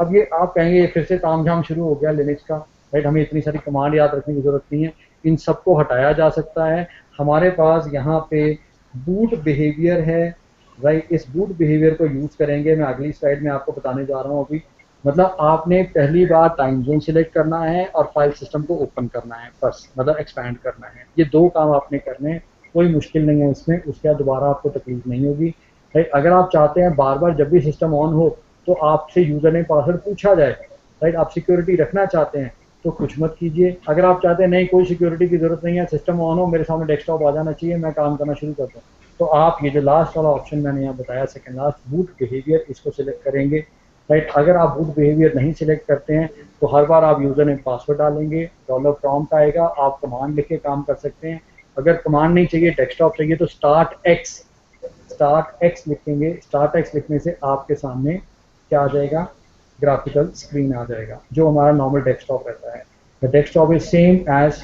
अब ये आप कहेंगे फिर से तामझाम शुरू हो गया लिनक्स का, राइट, हमें इतनी सारी कमांड याद रखने की जरूरत नहीं है, इन सबको हटाया जा सकता है। हमारे पास यहाँ पे बूट बिहेवियर है, राइट, इस बूट बिहेवियर को यूज करेंगे। मैं अगली स्लाइड में आपको बताने जा रहा हूँ अभी। मतलब आपने पहली बार टाइम जोन सिलेक्ट करना है और फाइल सिस्टम को ओपन करना है, बस मतलब एक्सपैंड करना है। ये दो काम आपने करने हैं, कोई मुश्किल नहीं है इसमें। उसके बाद दोबारा आपको तकलीफ नहीं होगी। राइट, अगर आप चाहते हैं बार बार जब भी सिस्टम ऑन हो तो आपसे यूजर नेम पासवर्ड पूछा जाए, राइट, आप सिक्योरिटी रखना चाहते हैं तो कुछ मत कीजिए। अगर आप चाहते हैं नहीं कोई सिक्योरिटी की जरूरत नहीं है, सिस्टम ऑन हो, मेरे सामने डेस्कटॉप आ जाना चाहिए, मैं काम करना शुरू कर दूँ, तो आप ये जो लास्ट वाला ऑप्शन मैंने यहाँ बताया सेकंड लास्ट, बूट बिहेवियर, इसको सिलेक्ट करेंगे। राइट, अगर आप बूट बिहेवियर नहीं सिलेक्ट करते हैं तो हर बार आप यूजर नेम पासवर्ड डालेंगे, डॉलर प्रॉम्प्ट आएगा, आप कमांड लिख के काम कर सकते हैं। अगर कमांड नहीं चाहिए, डेस्कटॉप चाहिए, तो स्टार्ट एक्स लिखेंगे। स्टार्ट एक्स लिखने से आपके सामने क्या आ जाएगा, ग्राफिकल स्क्रीन आ जाएगा, जो हमारा नॉर्मल डेस्कटॉप रहता है। The desktop is same as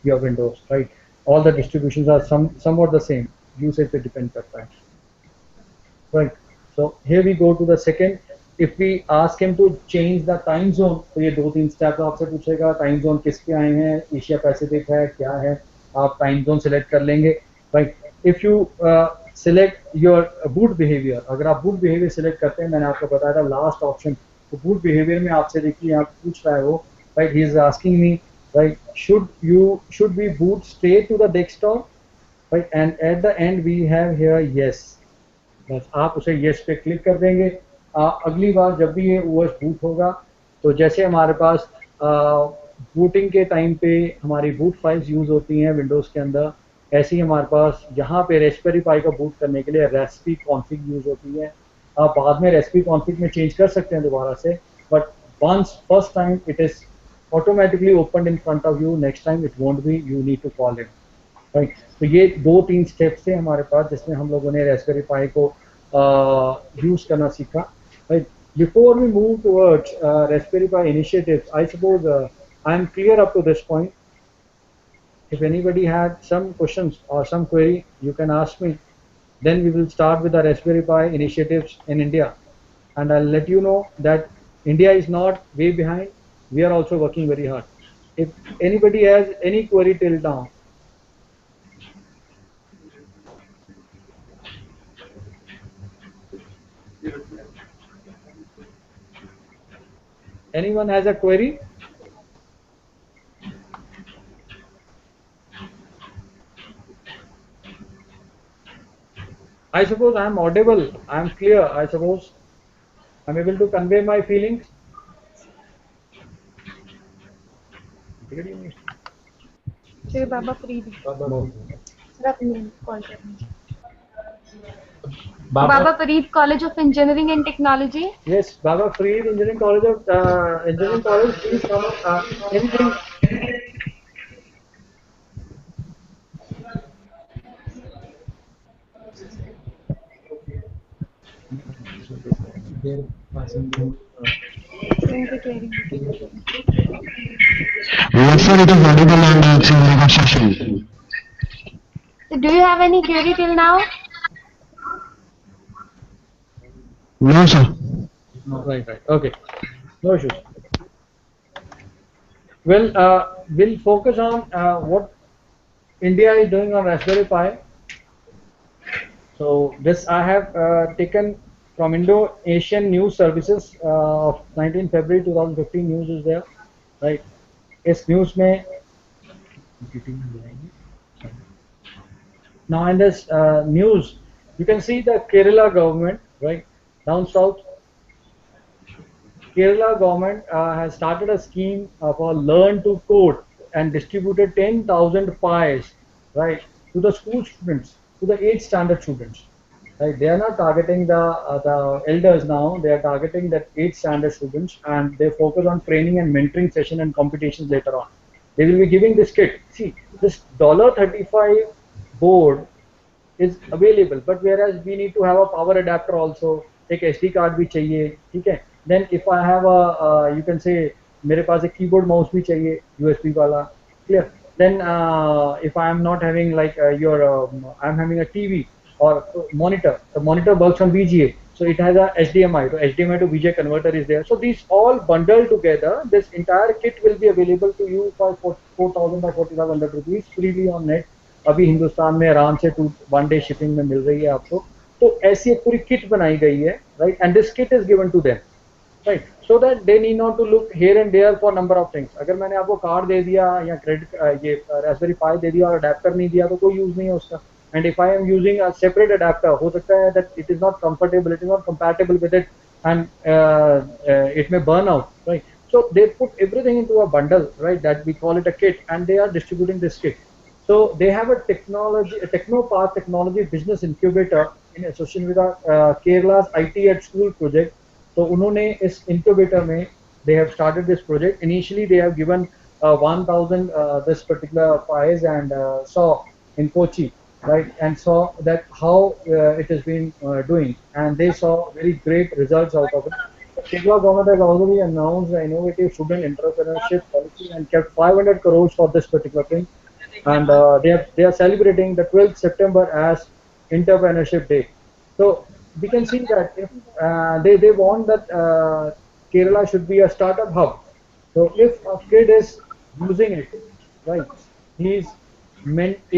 your Windows, right, all the distributions are somewhat the same, usage पे डिपेंड करता है। Right, so here we go to the second. If we ask him to change the time zone, तो ये 2-3 स्टेप आपसे पूछेगा, टाइम जोन किसके आए हैं, एशिया पैसिफिक है, क्या है, आप टाइम जोन सिलेक्ट कर लेंगे। Right, if you select your boot behaviour, अगर आप बूट बिहेवियर सिलेक्ट करते हैं, मैंने आपको बताया था लास्ट ऑप्शन, तो बूट बिहेवियर में आपसे देखिए आप पूछ रहा है वो, right, he is asking me, right, should we boot straight to the desktop, right, and at the end we have here yes, बस आप उसे यस पे क्लिक कर देंगे। अगली बार जब भी ये ओएस बूट होगा, तो जैसे हमारे पास बूटिंग के टाइम पे हमारी बूट फाइल्स यूज़ होती हैं विंडोज़ के अंदर, ऐसे ही हमारे पास यहाँ पे रेस्पबेरी पाई को बूट करने के लिए रेसिपी कॉन्फ़िग यूज़ होती है। आप बाद में रेसिपी कॉन्फ़िग में चेंज कर सकते हैं दोबारा से, but once first time it is automatically open in front of you, next time it won't be, you need to call it, right. तो ये 2-3 स्टेप्स थे हमारे पास जिसमें हम लोगों ने रेस्पबेरी पाई को यूज़ करना सीखा, right. Before we move towards Raspberry Pi initiatives, I suppose I am clear up to this point. If anybody had some questions or some query, you can ask me. Then we will start with the Raspberry Pi initiatives in India, and I'll let you know that India is not way behind. We are also working very hard. If anybody has any query till now, anyone has a query? I suppose I am audible, I am clear, I suppose I am able to convey my feelings. Sir Baba Fareed. Sir, अपनी call करनी। Baba Fareed College of Engineering and Technology. Yes, Baba Fareed Engineering College of Engineering College. Please come up. Anything? They're passing through. Yes, sir, it is audible and it's in negotiation. So do you have any query till now? No, sir. Right. Okay. No issues. Well, we'll focus on what India is doing on Raspberry Pi. So this I have taken from Indo-Asian News Services of 19 February 2015 news is there, right? इस news में now in this news you can see the Kerala government, right, down south. Kerala government has started a scheme for learn to code and distributed 10,000 pies, right, to the school students, to the 8th standard students. Right, they are not targeting the elders now. They are targeting the 8th standard students, and they focus on training and mentoring session and competitions later on. They will be giving this kit. See, this $35 board is available, but whereas we need to have a power adapter also, एक SD card भी चाहिए, ठीक है? Then if I have a you can say मेरे पास एक keyboard mouse भी चाहिए USB वाला, clear? Then if I am not having like I am having a TV or monitor, the monitor works on VGA, so it has a HDMI, so HDMI to VGA converter is there. So these all bundled together, this entire kit will be available to you for 4,000 or 4,500 rupees freely on net. अभी हिंदुस्तान में आराम से 1 day शिपिंग में मिल रही है आपको, तो ऐसी एक पूरी किट बनाई गई है, right, and this kit is given to them, right, so that they need not to look here and there for number of things. अगर मैंने आपको कार्ड दे दिया या क्रेडिट ये रास्पबेरी पाई दे दिया और अडेप्टर नहीं दिया तो कोई यूज नहीं है उसका. And if I am using a separate adapter, हो सकता है that it is not comfortable, it is not compatible with it, and it may burn out, right? So they put everything into a bundle, right, that we call it a kit, and they are distributing this kit. So they have a technopath technology business incubator in association with Kerala's IT at School project. So उन्होंने इस incubator में they have started this project. Initially they have given 1000 this particular pies and saw in Kochi, right, and saw that how it has been doing, and they saw very great results out of it. The Kerala government has already announced the innovative student entrepreneurship policy and kept 500 crores for this particular thing, and they are celebrating the 12th September as Entrepreneurship Day. So we can see that if they want that Kerala should be a startup hub. So if a kid is using it, right,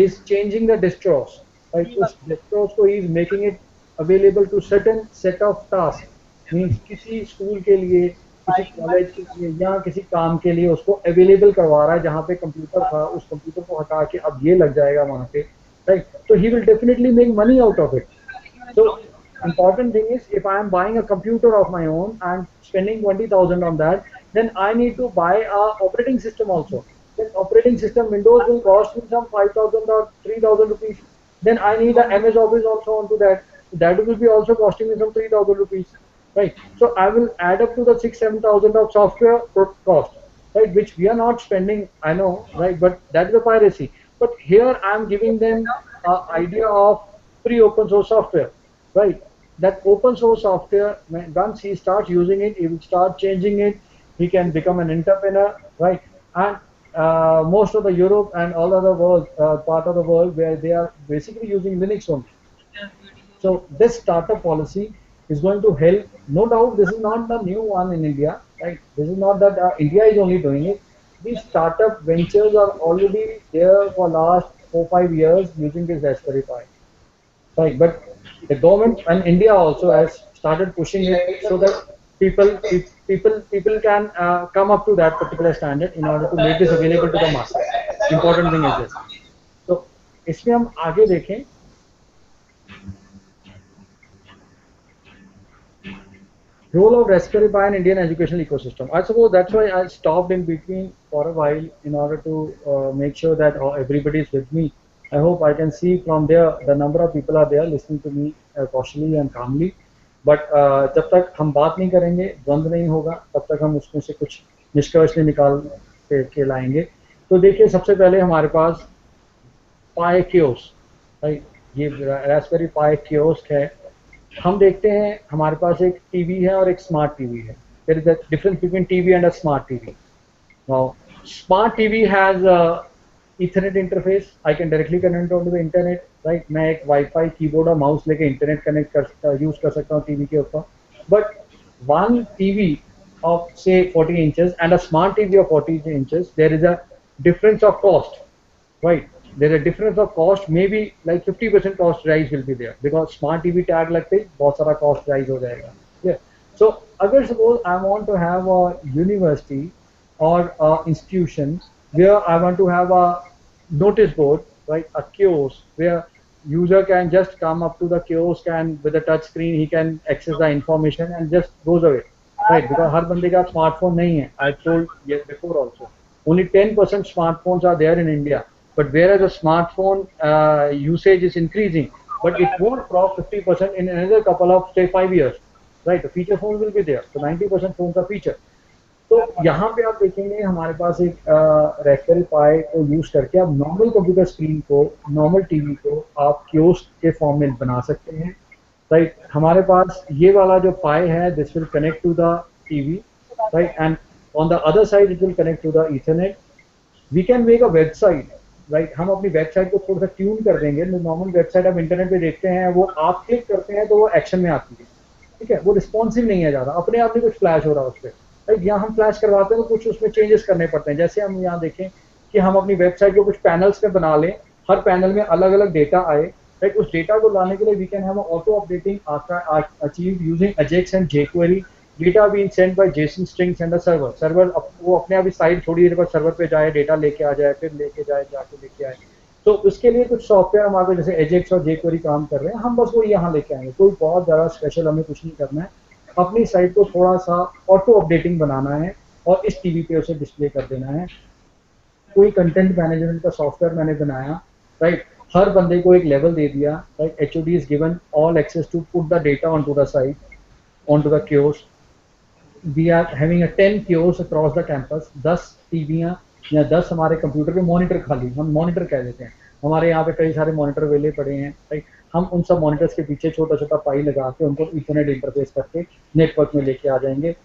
is changing the distros, right? Us distros ko he is making it available to certain set of tasks. Means किसी स्कूल के लिए, किसी कॉलेज के लिए या किसी काम के लिए उसको अवेलेबल करवा रहा है. जहाँ पे कंप्यूटर था उस कंप्यूटर को हटा के अब ये लग जाएगा वहाँ पे, right? So he will definitely make money out of it. So important thing is, if I am buying a computer of my own and spending 20,000 on that, then I need to buy a operating system also. That operating system, Windows will cost me some 5,000 or 3,000 rupees. Then I need a MS Office also onto that. That will be also costing me some 3,000 rupees, right? So I will add up to the 6,000-7,000 of software cost, right? Which we are not spending, I know, right? But that is a piracy. But here I am giving them an idea of free open source software, right? That open source software, once he starts using it, he will start changing it. He can become an entrepreneur, right? And most of the Europe and all other world part of the world where they are basically using Linux only. So this startup policy is going to help. No doubt, this is not the new one in India, right? This is not that India is only doing it. These startup ventures are already there for last 4-5 years using this Raspberry Pi, right? But the government and India also has started pushing it so that people can come up to that particular standard in order to make this available to the masses. Important thing is this. So इसमें हम आगे देखें. Role of Raspberry Pi in Indian educational ecosystem. I suppose that's why I stopped in between for a while in order to make sure that everybody is with me. I hope I can see from there the number of people are there listening to me cautiously and calmly. But जब तक हम बात नहीं करेंगे, द्वंद नहीं होगा, तब तक हम उसमें से कुछ निष्कर्ष निकाल के लाएंगे. तो देखिए, सबसे पहले हमारे पास पाई कियोस्क, राइट, ये रास्पबेरी पाई कियोस्क है. हम देखते हैं हमारे पास एक टीवी है और एक स्मार्ट टीवी है. There is a difference between TV and a smart TV. Now smart TV has Ethernet interface. I can directly connect onto the internet, right? मैं एक वाईफाई कीबोर्ड और माउस लेके इंटरनेट कनेक्ट कर यूज कर सकता हूँ टीवी के ऊपर. But one TV of say 40 inches and a smart TV of 40 inches, there is a difference of cost, right? There is a difference of cost, maybe like 50% cost rise will be there because smart TV tag लगते ही बहुत सारा cost rise हो जाएगा. Yeah. So अगर suppose I want to have a university or a institution where I want to have a notice board, right, a kiosk where user can just come up to the kiosk and with a touch screen he can access the information and just goes away, right? Because हर बंदे का smartphone नहीं है. I told before also, only 10% smartphones are there in India, but whereas the smartphone usage is increasing, but it won't cross 50% in another couple of say 5 years, right? The feature phones will be there, so 90% phones are feature. तो यहाँ पे आप देखेंगे हमारे पास एक रास्पबेरी पाई को यूज करके आप नॉर्मल कंप्यूटर स्क्रीन को, नॉर्मल टीवी को आप कियोस्क के फॉर्म में बना सकते हैं, राइट? हमारे पास ये वाला जो पाई है, this will connect to the TV, right, and on the other side it will connect to the Ethernet. We can make a website, right? हम अपनी वेबसाइट को थोड़ा सा ट्यून कर देंगे. नॉर्मल वेबसाइट आप इंटरनेट पे देखते हैं, वो आप क्लिक करते हैं तो वो एक्शन में आती है, ठीक है? वो रिस्पॉन्सिव नहीं है ज़्यादा, अपने आप ही कुछ फ्लैश हो रहा है उस पर. यहाँ हम फ्लैश करवाते हैं तो कुछ उसमें चेंजेस करने पड़ते हैं. जैसे हम यहाँ देखें कि हम अपनी वेबसाइट को कुछ पैनल्स पे बना लें, हर पैनल में अलग अलग डेटा आए, राइट। उस डेटा को लाने के लिए we can have auto updating achieve using AJAX and jQuery, data being sent by JSON strings and the server. Server वो अपने आप ही साइड थोड़ी देर बाद सर्वर पे जाए, डेटा लेके आ जाए, फिर लेके जाए, जाके लेके आए। तो उसके लिए कुछ सॉफ्टवेयर हमारे पास जैसे एजेक्स और jQuery काम कर रहे हैं, हम बस वो यहाँ लेके आएंगे। कोई बहुत ज़्यादा स्पेशल हमें कुछ नहीं करना है, अपनी साइट को थोड़ा सा ऑटो अपडेटिंग बनाना है और इस टीवी पे उसे डिस्प्ले कर देना है। कोई कंटेंट मैनेजमेंट का सॉफ्टवेयर मैंने बनाया, राइट। हर बंदे को एक लेवल दे दिया, right. HOD is given all access to put the data onto the site, onto the kiosk. We are having 10 kiosk across the campus, 10 टीवियाँ या 10 हमारे कंप्यूटर के मॉनिटर, खाली हम मॉनिटर कह देते हैं। हमारे यहाँ पे कई सारे मॉनिटर वेले पड़े हैं, राइट। हम उन सब मॉनिटर्स के पीछे छोटा छोटा पाई लगा के उनको इथरनेट इंटरफेस करके नेटवर्क में लेके आ जाएंगे।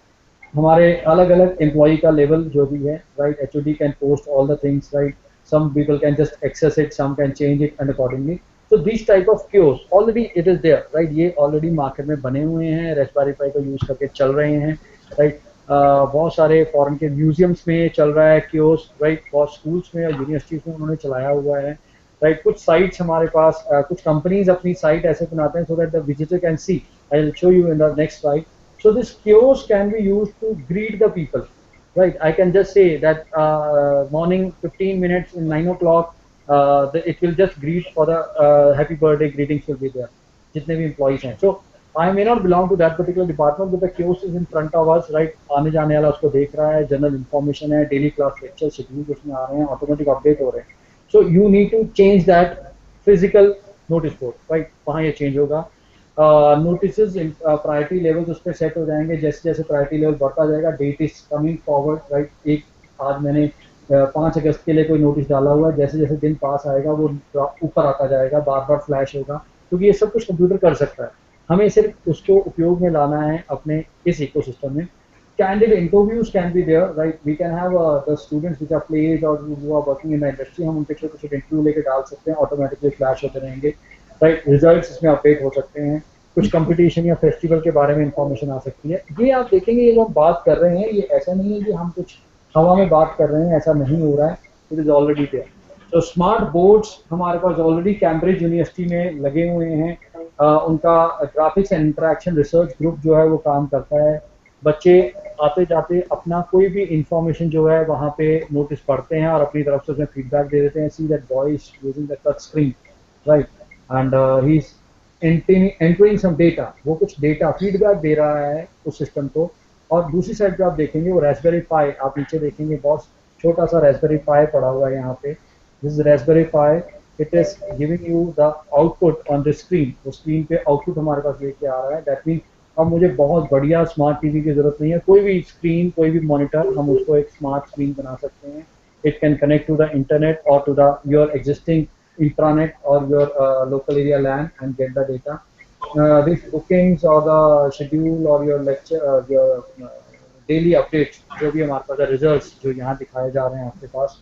हमारे अलग अलग एम्प्लॉई का लेवल जो भी है, right. HOD can post all the things, right. some people can just access it, some can change it and accordingly. So these type of kiosks already it is there, right. ये already market में बने हुए हैं, Raspberry Pi को यूज करके चल रहे हैं, right. बहुत सारे फॉरेन के म्यूजियम्स में चल रहा है कियोस्क, राइट। बहुत स्कूल्स में और यूनिवर्सिटीज में उन्होंने चलाया हुआ है, राइट। कुछ साइट्स हमारे पास, कुछ कंपनीज अपनी साइट ऐसे बनाते हैं so that the visitor can see. I will show you in the next slide. So this kiosk can be used to greet the people, right. I can just say that morning 15 minutes in 9 o'clock, it will just greet for the happy birthday greetings will be there, जितने भी employees हैं. So I may not belong to that particular department, but the kiosk is in front of us, right. आने जाने वाला उसको देख रहा है, जनरल इन्फॉर्मेशन है, डेली क्लास लेक्चर शेड्यूल उसमें आ रहे हैं, ऑटोमेटिक अपडेट हो रहे हैं. So you need to change that physical notice board, right. वहाँ ये चेंज होगा. नोटिसेस प्रायोरिटी लेवल्स उस पर सेट हो जाएंगे. जैसे जैसे प्रायोरिटी लेवल बढ़ता जाएगा, date is coming forward, right. एक आज मैंने 5 अगस्त के लिए कोई नोटिस डाला हुआ है, जैसे जैसे दिन पास आएगा वो ऊपर आता जाएगा, बार बार फ्लैश होगा, क्योंकि ये सब कुछ कंप्यूटर कर सकता है. हमें सिर्फ उसको उपयोग में लाना है अपने इस इकोसिस्टम में. Candid interviews can be there, right. We can have the students which are placed or who are working in the industry, हम उनके छोटे छोटे इंटरव्यू लेके डाल सकते हैं, ऑटोमेटिकली फ्लैश होते रहेंगे, राइट. रिजल्ट्स इसमें अपडेट हो सकते हैं. कुछ कंपटीशन या फेस्टिवल के बारे में इंफॉर्मेशन आ सकती है. ये आप देखेंगे, ये जो हम बात कर रहे हैं, ये ऐसा नहीं है कि हम कुछ हवा में बात कर रहे हैं, ऐसा नहीं हो रहा है. It is already there. तो स्मार्ट बोर्ड्स हमारे पास ऑलरेडी कैम्ब्रिज यूनिवर्सिटी में लगे हुए हैं. उनका graphics and interaction research group जो है वो काम करता है. बच्चे आते जाते अपना कोई भी इंफॉर्मेशन जो है वहाँ पे नोटिस पढ़ते हैं और अपनी तरफ से उसमें फीडबैक दे देते हैं. See that boy is using the touch screen, right, and he is entering some data. वो कुछ डेटा फीडबैक दे रहा है उस सिस्टम को. और दूसरी साइड पे आप देखेंगे वो रास्पबेरी पाई, आप नीचे देखेंगे बहुत छोटा सा रास्पबेरी पाई पड़ा हुआ है यहाँ पे. This is Raspberry pi. It is giving you the output on the screen. वो स्क्रीन पे आउटपुट हमारे पास लेके आ रहा है. दैट मीन अब मुझे बहुत बढ़िया स्मार्ट टीवी की जरूरत नहीं है. कोई भी स्क्रीन, कोई भी मॉनिटर, हम उसको एक स्मार्ट स्क्रीन बना सकते हैं. It can connect to the internet और to the your existing intranet or your local area LAN and get the data. These bookings or the schedule or your lecture, your daily updates, जो भी हमारे पास रिजल्ट्स जो यहाँ दिखाए जा रहे हैं आपके पास,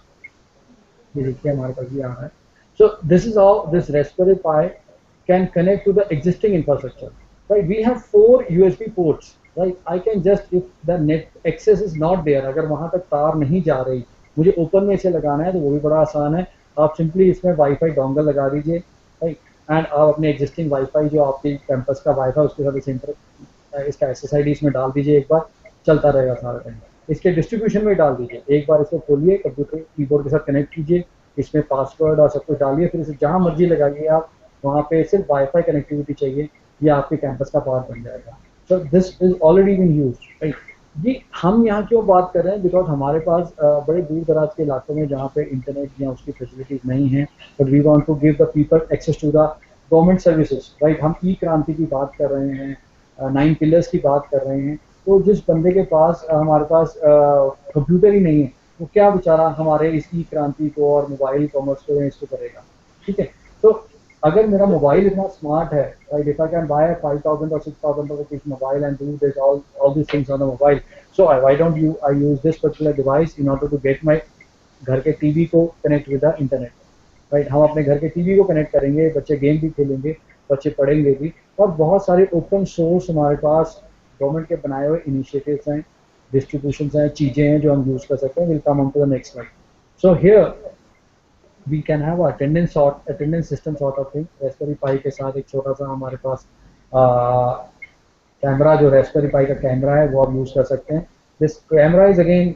ये देखिए हमारे पास ये आ रहा है. So this is how this Raspberry Pi can connect to the existing infrastructure, right. We have 4 USB ports, right. I can just, if the net access is not there, अगर वहाँ तक तार नहीं जा रही, मुझे ओपन में इसे लगाना है तो वो भी बड़ा आसान है. आप सिंपली इसमें वाईफाई डोंगल लगा दीजिए, राइट, एंड आप अपने एग्जिस्टिंग वाईफाई जो आपके कैंपस का वाईफाई उसके साथ इसका SSID इसमें डाल दीजिए. एक बार चलता रहेगा सारा टाइम. इसके डिस्ट्रीब्यूशन में डाल दीजिए. एक बार इसको खोलिए, कंप्यूटर कीबोर्ड के साथ कनेक्ट कीजिए, इसमें पासवर्ड और सब कुछ डालिए, फिर इसे जहाँ मर्जी लगाइए आप. वहाँ पे सिर्फ वाईफाई कनेक्टिविटी चाहिए, ये आपके कैंपस का पार्ट बन जाएगा. So this is already been used, right. जी हम यहाँ क्यों बात कर रहे हैं, बिकॉज हमारे पास बड़े दूर दराज के इलाकों में जहाँ पे इंटरनेट या उसकी फैसिलिटीज नहीं है, but we want to give the people access to the government services, right. हम ई क्रांति की बात कर रहे हैं, 9 पिलर्स की बात कर रहे हैं. तो जिस बंदे के पास हमारे पास कंप्यूटर ही नहीं है, वो क्या बेचारा हमारे इस ई क्रांति को और मोबाइल कॉमर्स को इसको करेगा, ठीक है. तो अगर मेरा मोबाइल इतना स्मार्ट है, right, if I can buy a 5,000 or 6,000 rupees mobile and do this all these things on the mobile, so why don't I use this particular device in order to get my घर के टीवी को connect with the internet, right. हम अपने घर के टीवी को कनेक्ट करेंगे, बच्चे गेम भी खेलेंगे, बच्चे पढ़ेंगे भी. और बहुत सारे ओपन सोर्स हमारे पास गवर्नमेंट के बनाए हुए इनिशिएटिव्स हैं, डिस्ट्रीब्यूशन हैं, चीज़ें हैं जो हम यूज़ कर सकते हैं. Will come on to the next slide. So here we can have attendance system sort of thing. Raspberry Pi के साथ एक छोटा सा हमारे पास कैमरा, जो रास्पबेरी पाई का कैमरा है, वो आप यूज़ कर सकते हैं। दिस कैमरा इज अगेन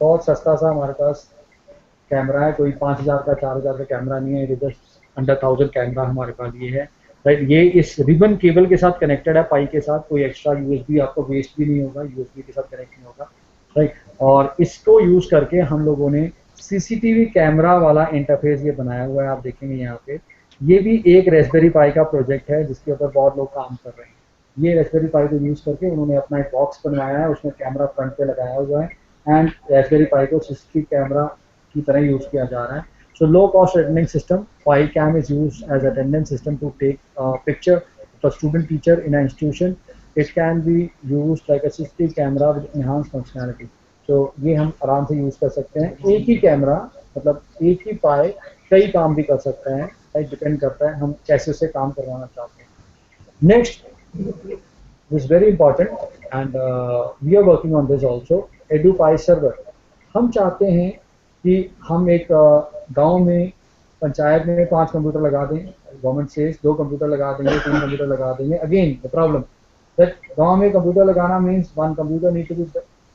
बहुत सस्ता सा हमारे पास कैमरा है, कोई 5000 का 4000 का कैमरा नहीं है, ये जस्ट अंडर 1000 कैमरा हमारे पास ये है, राइट। ये इस रिबन केबल के साथ कनेक्टेड है पाई के साथ, कोई एक्स्ट्रा यूएसबी आपको वेस्ट भी नहीं होगा, यूएसबी के साथ कनेक्ट नहीं होगा, राइट। और इसको यूज़ करके हम लोगों ने सीसीटीवी कैमरा वाला इंटरफेस ये बनाया हुआ है, आप देखेंगे यहाँ पे। ये भी एक रास्पबेरी पाई का प्रोजेक्ट है जिसके ऊपर बहुत लोग काम कर रहे हैं। ये रास्पबेरी पाई को यूज़ करके उन्होंने अपना एक बॉक्स बनवाया है, उसमें कैमरा फ्रंट पे लगाया हुआ है, एंड रास्पबेरी पाई को सीसीटीवी कैमरा की तरह यूज़ किया जा रहा है। So low cost attendance system Pi cam is use as attendance system to take picture for student teacher in an institution. It can be used like a CCTV camera with enhanced functionality. So ये हम आराम से यूज़ कर सकते हैं। एक ही कैमरा, मतलब एक ही पाई कई काम भी कर सकता है, डिपेंड करता है हम कैसे उसे काम करवाना चाहते हैं। Next this very important and we are working on this also, EduPie server. हम चाहते हैं कि हम एक गांव में, पंचायत में 5 कंप्यूटर लगा दें, गवर्नमेंट से 2 कंप्यूटर लगा देंगे, 3 कंप्यूटर लगा देंगे। अगेन द प्रॉब्लम दैट गांव में कंप्यूटर लगाना means 1 computer need to be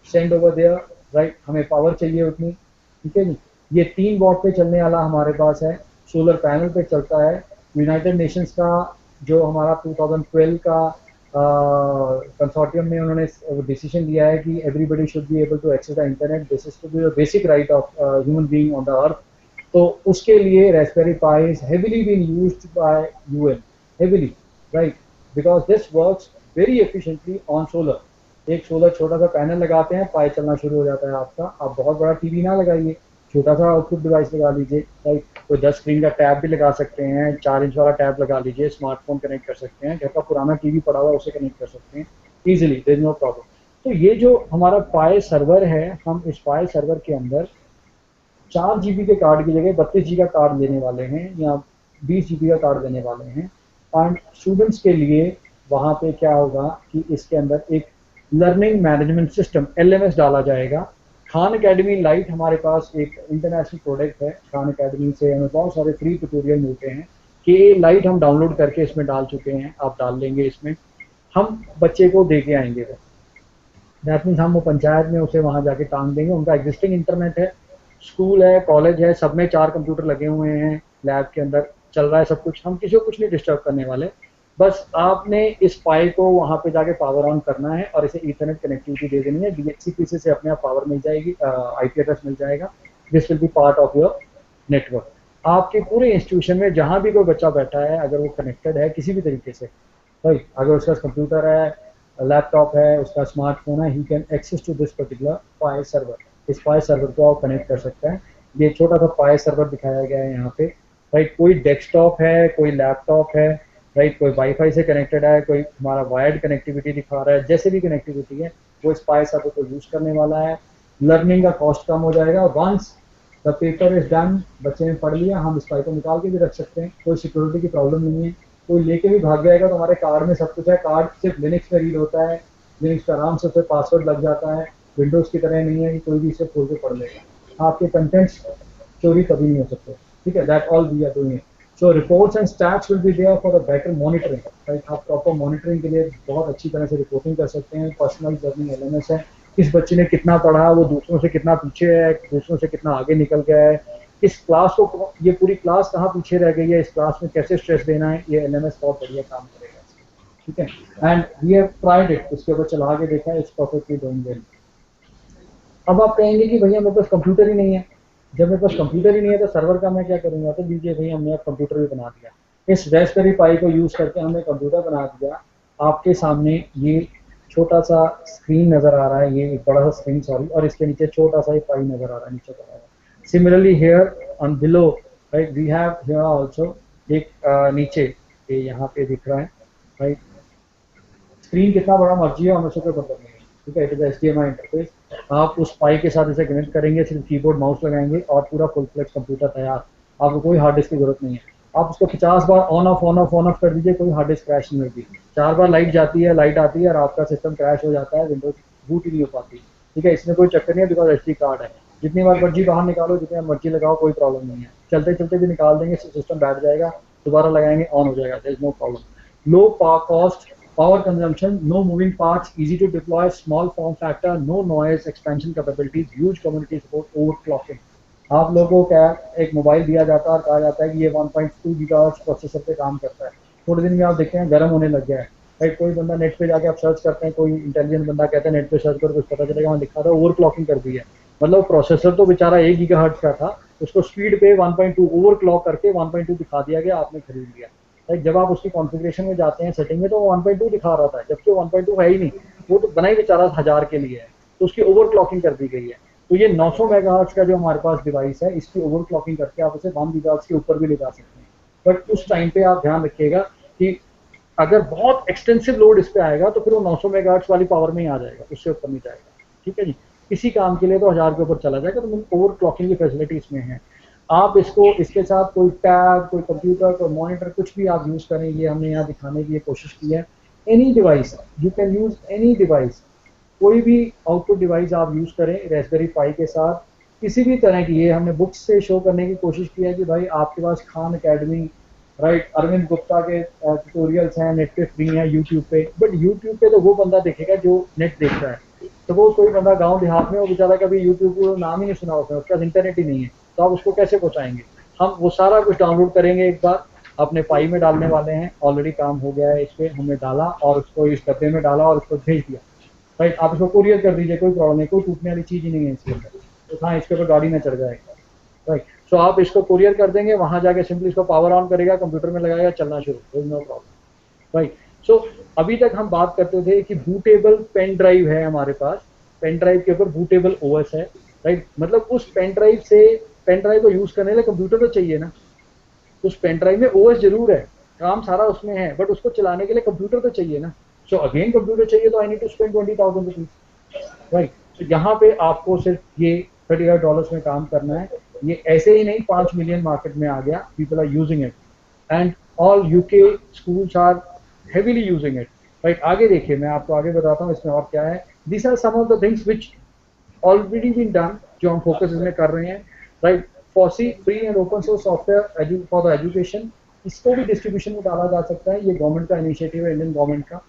send over there, right. हमें पावर चाहिए उतनी, ठीक है जी। ये 3 वॉट पे चलने वाला हमारे पास है, सोलर पैनल पे चलता है। यूनाइटेड नेशंस का जो हमारा 2012 का कंसोर्टियम में उन्होंने डिसीजन लिया है कि everybody should be able to access the internet, this is to be the basic right of human being on the earth. तो उसके लिए raspberry Pi is heavily been used by UN, heavily, right, because this works very efficiently on solar. एक सोलर छोटा सा पैनल लगाते हैं, पाई चलना शुरू हो जाता है आपका। आप बहुत बड़ा टीवी ना लगाइए, छोटा सा आउटपुट डिवाइस लगा लीजिए, राइट। तो 10 स्क्रीन का टैब भी लगा सकते हैं, 4 इंच वाला टैब लगा लीजिए, स्मार्टफोन कनेक्ट कर सकते हैं, घर का पुराना टीवी पड़ा हुआ उसे कनेक्ट कर सकते हैं easily, there is no problem. तो ये जो हमारा पाई सर्वर है, हम इस पाई सर्वर के अंदर 4 GB के कार्ड की जगह 32 GB का कार्ड लेने वाले हैं, या 20 GB का कार्ड लेने वाले हैं। एंड स्टूडेंट्स के लिए वहाँ पे क्या होगा कि इसके अंदर एक लर्निंग मैनेजमेंट सिस्टम LMS डाला जाएगा। खान अकेडमी लाइट हमारे पास एक इंटरनेशनल प्रोडक्ट है, खान अकेडमी से हमें बहुत सारे फ्री ट्यूटोरियल मिलते हैं कि लाइट हम डाउनलोड करके इसमें डाल चुके हैं, आप डाल लेंगे इसमें, हम बच्चे को दे के आएंगे। वो दैट मीन्स हम वो पंचायत में उसे वहाँ जाके टांग देंगे। उनका एग्जिस्टिंग इंटरनेट है, स्कूल है, कॉलेज है, सब में 4 कंप्यूटर लगे हुए हैं, लैब के अंदर चल रहा है सब कुछ, हम किसी को कुछ नहीं डिस्टर्ब करने वाले। बस आपने इस पाई को वहाँ पे जाके पावर ऑन करना है और इसे ईथरनेट कनेक्टिविटी दे देनी है, DHCP से अपने आप पावर मिल जाएगी, IP एड्रेस मिल जाएगा, this will be part of your network. आपके पूरे इंस्टीट्यूशन में जहाँ भी कोई बच्चा बैठा है, अगर वो कनेक्टेड है किसी भी तरीके से, राइट, अगर उसका कंप्यूटर है, लैपटॉप है, उसका स्मार्टफोन है, he can access to this particular Pi server. इस पाई सर्वर को आप कनेक्ट कर सकते हैं। ये छोटा सा पाई सर्वर दिखाया गया है यहाँ पे, राइट। कोई डेस्कटॉप है, कोई लैपटॉप है, राइट, कोई वाईफाई से कनेक्टेड है, कोई हमारा वायर्ड कनेक्टिविटी दिखा रहा है, जैसे भी कनेक्टिविटी है वो इस पाई सर्वर को यूज करने वाला है। लर्निंग का कॉस्ट कम हो जाएगा। Once the paper is done, बच्चे ने पढ़ लिया, हम इस पाई को निकाल के भी रख सकते हैं, कोई सिक्योरिटी की प्रॉब्लम नहीं है। कोई लेके भी भाग जाएगा तो हमारे कार्ड में सब कुछ है, कार्ड सिर्फ लिनक्स में रीड होता है, लिनक्स पे आराम से उसे पासवर्ड लग जाता है, विंडोज की तरह नहीं है कि कोई भी इसे खोल के पढ़ लेगा। आपके कंटेंट्स चोरी कभी नहीं हो सकते, ठीक है। That all we are doing. So reports and stats will be there for the better monitoring, right. आप प्रॉपर मॉनिटरिंग के लिए बहुत अच्छी तरह से रिपोर्टिंग कर सकते हैं। पर्सनल लर्निंग LMS है, किस बच्चे ने कितना पढ़ा, वो दूसरों से कितना पीछे है, दूसरों से कितना आगे निकल गया है, इस क्लास को, ये पूरी क्लास कहाँ पीछे रह गई है, इस क्लास में कैसे स्ट्रेस देना है, ये LMS बहुत बढ़िया काम करेगा, ठीक है। And we have tried it, इसके ऊपर चला के देखा है, इट्स परफेक्टली डूइंग वेल। अब आप कहेंगे कि भैया मेरे पास कंप्यूटर ही नहीं है। जब मेरे पास कंप्यूटर ही नहीं है तो सर्वर का मैं क्या करूँगा? तो लीजिए भैया, हमने कंप्यूटर भी बना दिया। इस रास्पबेरी पाई को यूज़ करके हमने कंप्यूटर बना दिया। आपके सामने ये छोटा सा स्क्रीन नज़र आ रहा है, ये एक बड़ा सा स्क्रीन, सॉरी, और इसके नीचे छोटा सा पाई नज़र आ रहा है, नीचे पड़ा हुआ। Similarly here on below, right, we have here also एक नीचे ये यहाँ पे दिख रहा है, राइट। स्क्रीन कितना बड़ा मर्जी है, हमें से कोई मतलब नहीं है, ठीक है। It is HDMI interface. आप उस पाई के साथ इसे कनेक्ट करेंगे, सिर्फ कीबोर्ड माउस लगाएंगे और पूरा फुल फ्लेक्स कंप्यूटर तैयार। आपको कोई हार्ड डिस्क की जरूरत नहीं है। आप उसको 50 बार ऑन ऑफ कर दीजिए, कोई हार्ड डिस्क क्रैश नहीं होगी। 4 बार लाइट जाती है, लाइट आती है और आपका सिस्टम क्रैश हो जाता है, विंडोज बूट ही नहीं हो पाती, ठीक है। इसमें कोई चक्कर नहीं है, बिकॉज SD कार्ड है। जितनी बार मर्जी बाहर निकालो, जितनी बार मर्जी लगाओ, कोई प्रॉब्लम नहीं है। चलते चलते भी निकाल देंगे, सिस्टम बैठ जाएगा, दोबारा लगाएंगे ऑन हो जाएगा, there is no problem. Low cost, power consumption, no moving parts, easy to deploy, small form factor, no noise, expansion capabilities, huge community support, overclocking। आप लोगों को क्या एक मोबाइल दिया जाता है और कहा जाता है कि ये 1.2 गीगाहर्ट्ज प्रोसेसर पे काम करता है, थोड़े दिन में आप देखते हैं गर्म होने लग गया है। राइट, कोई बंदा नेट पे जाके आप सर्च करते हैं, कोई इंटेलिजेंट बंदा कहता है नेट पे सर्च करो, कुछ पता चलेगा, वहाँ लिखा था ओवरक्लॉकिंग कर दी है। मतलब प्रोसेसर तो बेचारा 1 गीगाहर्ट्ज का था, उसको स्पीड पे 1.2 ओवरक्लॉक करके 1.2 दिखा दिया गया, आपने खरीद लिया। जब आप उसकी कॉन्फ़िगरेशन में जाते हैं सेटिंग में, तो वो 1.2 दिखा रहा था, जबकि 1.2 है ही नहीं, वो तो बना ही बेचारा 1000 के लिए है, तो उसकी ओवरक्लॉकिंग कर दी गई है। तो ये 900 मेगाहर्ट्ज का जो हमारे पास डिवाइस है, इसकी ओवरक्लॉकिंग करके आप उसे 1 गीगाहर्ट्ज के ऊपर भी ले जा सकते हैं। बट उस टाइम पे आप ध्यान रखिएगा कि अगर बहुत एक्सटेंसिव लोड इस पे आएगा तो फिर वो 900 मेगाहर्ट्ज वाली पावर में ही आ जाएगा, उससे ऊपर नहीं जाएगा। ठीक है जी, किसी काम के लिए तो 1000 के ऊपर चला जाएगा, तो ओवरक्लॉकिंग की फैसिलिटी इसमें है। आप इसको इसके साथ कोई टैब, कोई कंप्यूटर, कोई मॉनिटर, कुछ भी आप यूज़ करें, ये हमने यहाँ दिखाने की कोशिश की है। Any device, you can use any device, कोई भी आउटपुट डिवाइस आप यूज़ करें रेस्पबेरी पाई के साथ, किसी भी तरह की। ये हमने बुक्स से शो करने की कोशिश की है कि भाई आपके पास खान अकेडमी, राइट, अरविंद गुप्ता के ट्यूटोरियल्स हैं, नेट पे फ्री हैं यूट्यूब पे, बट यूट्यूब पे तो वो बंदा देखेगा जो नेट देखता है। तो वो कोई बंदा गांव देहात में, वो बेचारा कभी यूट्यूब को नाम ही नहीं सुना होता है, उसके पास इंटरनेट ही नहीं है, तो आप उसको कैसे पहुँचाएंगे? हम वो सारा कुछ डाउनलोड करेंगे, एक बार अपने पाई में डालने वाले हैं, ऑलरेडी काम हो गया है इस पर, हमने डाला और उसको इस डब्बे में डाला और उसको भेज दिया। राइट, आप इसको कुरियर कर दीजिए, कोई प्रॉब्लम नहीं, कोई टूटने वाली चीज़ ही नहीं है इसके अंदर, तो हाँ इसके ऊपर गाड़ी में चढ़ जाएगा। राइट, सो आप इसको कुरियर कर देंगे, वहाँ जाके सिंपली इसको पावर ऑन करेगा, कंप्यूटर में लगाएगा, चलना शुरू, नो प्रॉब्लम। राइट, सो अभी तक हम बात करते थे कि बूटेबल पेन ड्राइव है हमारे पास, पेन ड्राइव के ऊपर बूटेबल ओएस है। राइट, मतलब उस पेन ड्राइव से, पेन ड्राइव को यूज़ करने के लिए कंप्यूटर तो चाहिए ना, उस पेन ड्राइव में ओएस जरूर है, काम सारा उसमें है, बट उसको चलाने के लिए कंप्यूटर तो चाहिए ना। सो अगेन कंप्यूटर चाहिए, तो I need to spend 20,000 rupees. Right, तो यहाँ पे आपको सिर्फ ये $35 में काम करना है। ये ऐसे ही नहीं, 5 मिलियन मार्केट में आ गया, people are using it and all UK schools are heavily using it. Right, आगे देखिए, मैं आपको आगे बताता हूँ इसमें और क्या है। This are some of the things which already been done, जो हम फोकस इसमें कर रहे हैं। Right, FOSSEE free and open source software for the education, इसको भी डिस्ट्रीब्यूशन में डाला जा सकता है, ये गवर्नमेंट का इनिशिएटिव है, इंडियन गवर्नमेंट का।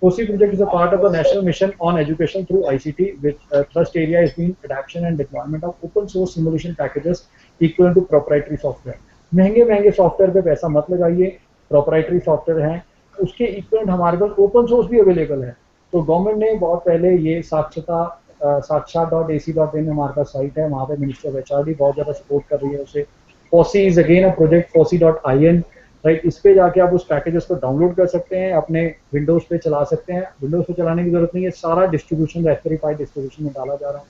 FOSSEE project is a part of the national mission on education through ICT, which thrust area has been adoption and deployment of open source simulation packages equivalent to proprietary software। महंगे सॉफ्टवेयर पे पैसा मत लगाइए, प्रोप्राइटरी सॉफ्टवेयर हैं, उसके इक्विवेलेंट हमारे पास ओपन सोर्स भी अवेलेबल है। तो गवर्नमेंट ने बहुत पहले ये साक्षात.ac.in हमारे पास साइट है, वहाँ पे मिनिस्ट्री ऑफ HRD बहुत ज़्यादा सपोर्ट कर रही है उसे। FOSSEE is again a project, FOSSEE.in। Right, इस पे जाके आप उस पैकेजेस को डाउनलोड कर सकते हैं, अपने विंडोज़ पे चला सकते हैं। विंडोज़ पे चलाने की जरूरत नहीं है, सारा डिस्ट्रीब्यूशन रास्पबेरी पाई डिस्ट्रीब्यूशन में डाला जा रहा है।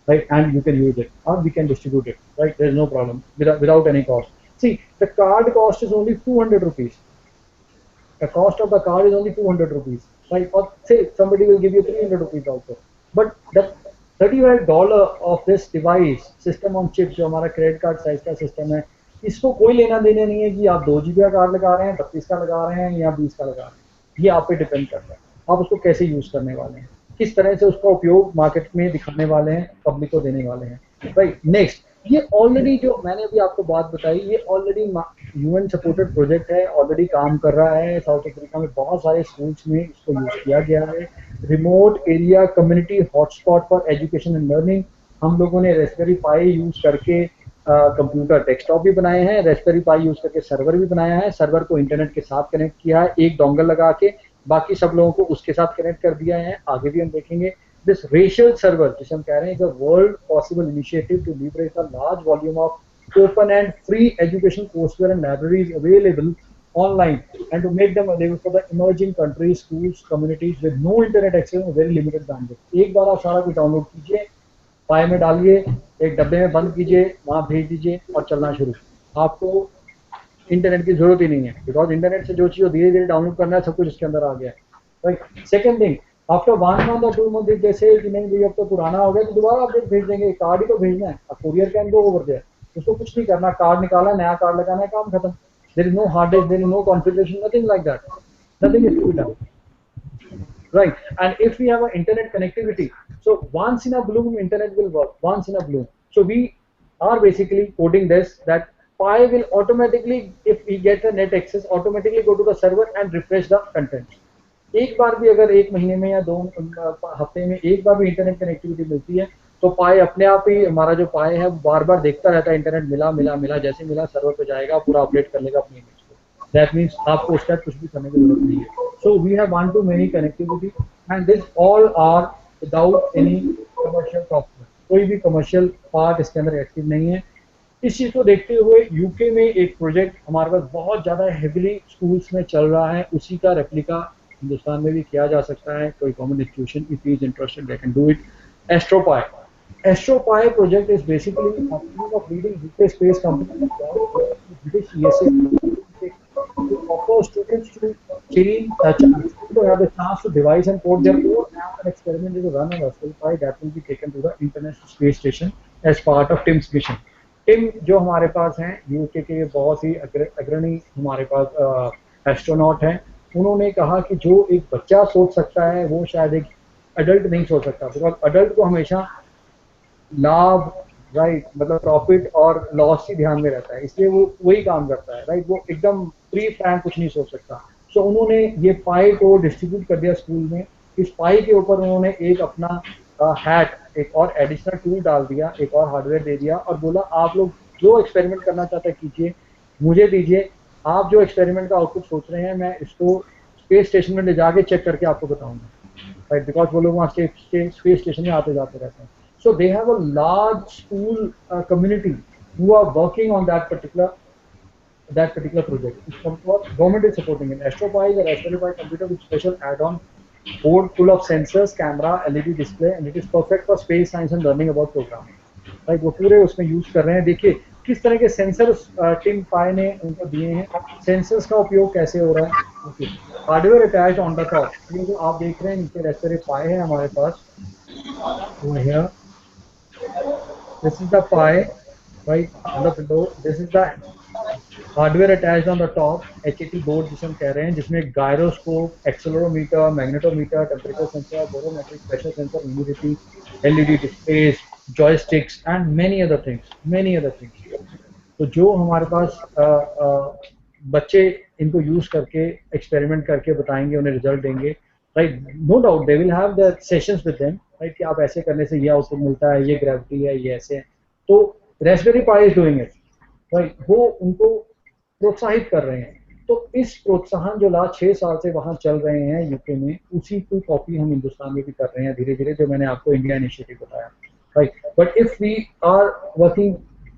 Right, and you can use it और we can distribute it. Right, there is no problem without any cost. See, the card cost is only 200 rupees. The cost of the card is only 200 rupees, right? Or say somebody will give you 300 rupees also. But that $35 of this device, system on chip, जो हमारा क्रेडिट कार्ड साइज का सिस्टम है, इसको कोई लेना देना नहीं है कि आप 2 GB का कार्ड लगा रहे हैं, 32 का लगा रहे हैं या 20 का लगा रहे हैं। ये आप पे डिपेंड करता है, आप उसको कैसे यूज करने वाले हैं, किस तरह से उसका उपयोग मार्केट में दिखाने वाले हैं, पब्लिक को देने वाले हैं। राइट, नेक्स्ट, ये ऑलरेडी जो मैंने अभी आपको बात बताई, ये ऑलरेडी UN सपोर्टेड प्रोजेक्ट है, ऑलरेडी काम कर रहा है। साउथ अफ्रीका में बहुत सारे स्कूल्स में इसको यूज किया गया है। Remote area community hotspot for education and learning, हम लोगों ने रास्पबेरी पाई यूज करके कंप्यूटर डेस्कटॉप भी बनाए हैं, रास्पबेरी पाई यूज करके सर्वर भी बनाया है, सर्वर को इंटरनेट के साथ कनेक्ट किया है, एक डोंगल लगा के, बाकी सब लोगों को उसके साथ कनेक्ट कर दिया है। आगे भी हम देखेंगे। This racial server, जिसे हम कह रहे हैं, is a world possible initiative to leverage the large volume of open and free education courseware and libraries available online and to make them available for the emerging countries, schools, communities with no internet access and very limited bandwidth। एक बार आप सारा कुछ डाउनलोड कीजिए, पाई में डालिए, एक डब्बे में बंद कीजिए, वहाँ भेज दीजिए और चलना शुरू। आपको इंटरनेट की जरूरत ही नहीं है, बिकॉज इंटरनेट से जो चीज़ धीरे धीरे डाउनलोड करना है, सब कुछ इसके अंदर आ गया है। Right, second thing, after 1 month or 2 month जैसे कि नहीं भैया अब तो पुराना हो गया, तो दोबारा अपडेट भेज देंगे, कार्ड ही तो भेजना है। अब courier can go over there, उसको कुछ नहीं करना, कार्ड निकाला, नया कार्ड लगाना है, काम खत्म। There is no hard disk, there is no configuration, nothing like that, nothing is to done. Right, and if we have an internet connectivity, so once in a blue internet will work, once in a blue, So we are basically coding this that Pi will automatically, if we get a net access, automatically go to the server and refresh the content. एक बार भी अगर एक महीने में या 2 हफ्ते में एक बार भी इंटरनेट कनेक्टिविटी मिलती है तो पाई अपने आप ही हमारा जो पाई है वो बार बार देखता रहता है इंटरनेट मिला मिला मिला, जैसे मिला सर्वर पे जाएगा पूरा अपडेट कर लेगा अपनी इमेज को. दैट मीन्स आपको उसका कुछ भी करने की जरूरत नहीं है. So we have one to many connectivity and this all are without any commercial software. कोई भी कमर्शियल पार्ट इसके अंदर एक्टिव नहीं है. इस चीज़ को देखते हुए यूके में एक प्रोजेक्ट हमारे पास बहुत ज़्यादा हेविली स्कूल्स में चल रहा है, उसी का रेप्लिका हिंदुस्तान में भी किया जा सकता है. कोई government institution if is interested they can do it. Astro Pi. Astro Pi project is basically of leading UK space company British ESA to offer students to have a chance to devise and code their own app and experiment to run on Raspberry that will be taken to the International Space Station as part of TIMS mission. Team जो हमारे पास हैं यूके के बहुत ही अग्रणी हमारे पास एस्ट्रोनॉट हैं, उन्होंने कहा कि जो एक बच्चा सोच सकता है वो शायद एक अडल्ट नहीं सोच सकता. बिकॉज अडल्ट को हमेशा लाभ, राइट, मतलब प्रॉफिट और लॉस ही ध्यान में रहता है, इसलिए वो वही काम करता है, राइट. वो एकदम फ्री फ्रैंक कुछ नहीं सोच सकता. सो उन्होंने ये पाई को डिस्ट्रीब्यूट कर दिया स्कूल में. इस पाई के ऊपर उन्होंने एक अपना हैट, एक और एडिशनल टूल डाल दिया, एक और हार्डवेयर दे दिया और बोला आप लोग जो एक्सपेरिमेंट करना चाहते हैं कीजिए, मुझे दीजिए. आप जो एक्सपेरिमेंट का आउटपुट सोच रहे हैं मैं इसको स्पेस स्टेशन में ले जाके चेक करके आपको बताऊंगा, राइट. बिकॉज वो लोग वहाँ स्पेस स्टेशन में आते जाते रहते हैं. So they have a large school community who are working on that particular project. Government is supporting it. AstroPi is a Raspberry Pi computer with special add-on board full of sensors, camera, LED display, and it is perfect for space science and learning about programming. Right, वो पूरे उसमें यूज कर रहे हैं. देखिए किस तरह के सेंसर्स टिम पाई ने उनको दिए हैं, सेंसर्स का उपयोग कैसे हो रहा है. Okay, hardware attached on the top. ये जो आप देख रहे हैं नीचे रास्पबेरी पाई है हमारे पास, वो है, this is the Pi, right, on the window. This is the hardware attached on the top, HAT board जिसे हम कह रहे हैं, जिसमें gyroscope, accelerometer, magnetometer, temperature sensor, barometric pressure sensor, humidity, LED displays, joysticks and many other things. तो जो हमारे पास बच्चे इनको यूज करके एक्सपेरिमेंट करके बताएंगे, उन्हें रिजल्ट देंगे, right. No doubt they will have the sessions with them, right, कि आप ऐसे करने से ये आउटपुट मिलता है, ये ग्रेविटी है, ये ऐसे है. तो Raspberry Pi is doing it, right. वो उनको प्रोत्साहित कर रहे हैं. तो इस प्रोत्साहन जो लास्ट 6 साल से वहाँ चल रहे हैं यूके में, उसी की कॉपी हम हिंदुस्तान में भी कर रहे हैं धीरे धीरे, जो मैंने आपको इंडिया इनिशिएटिव बताया, right. But if we are working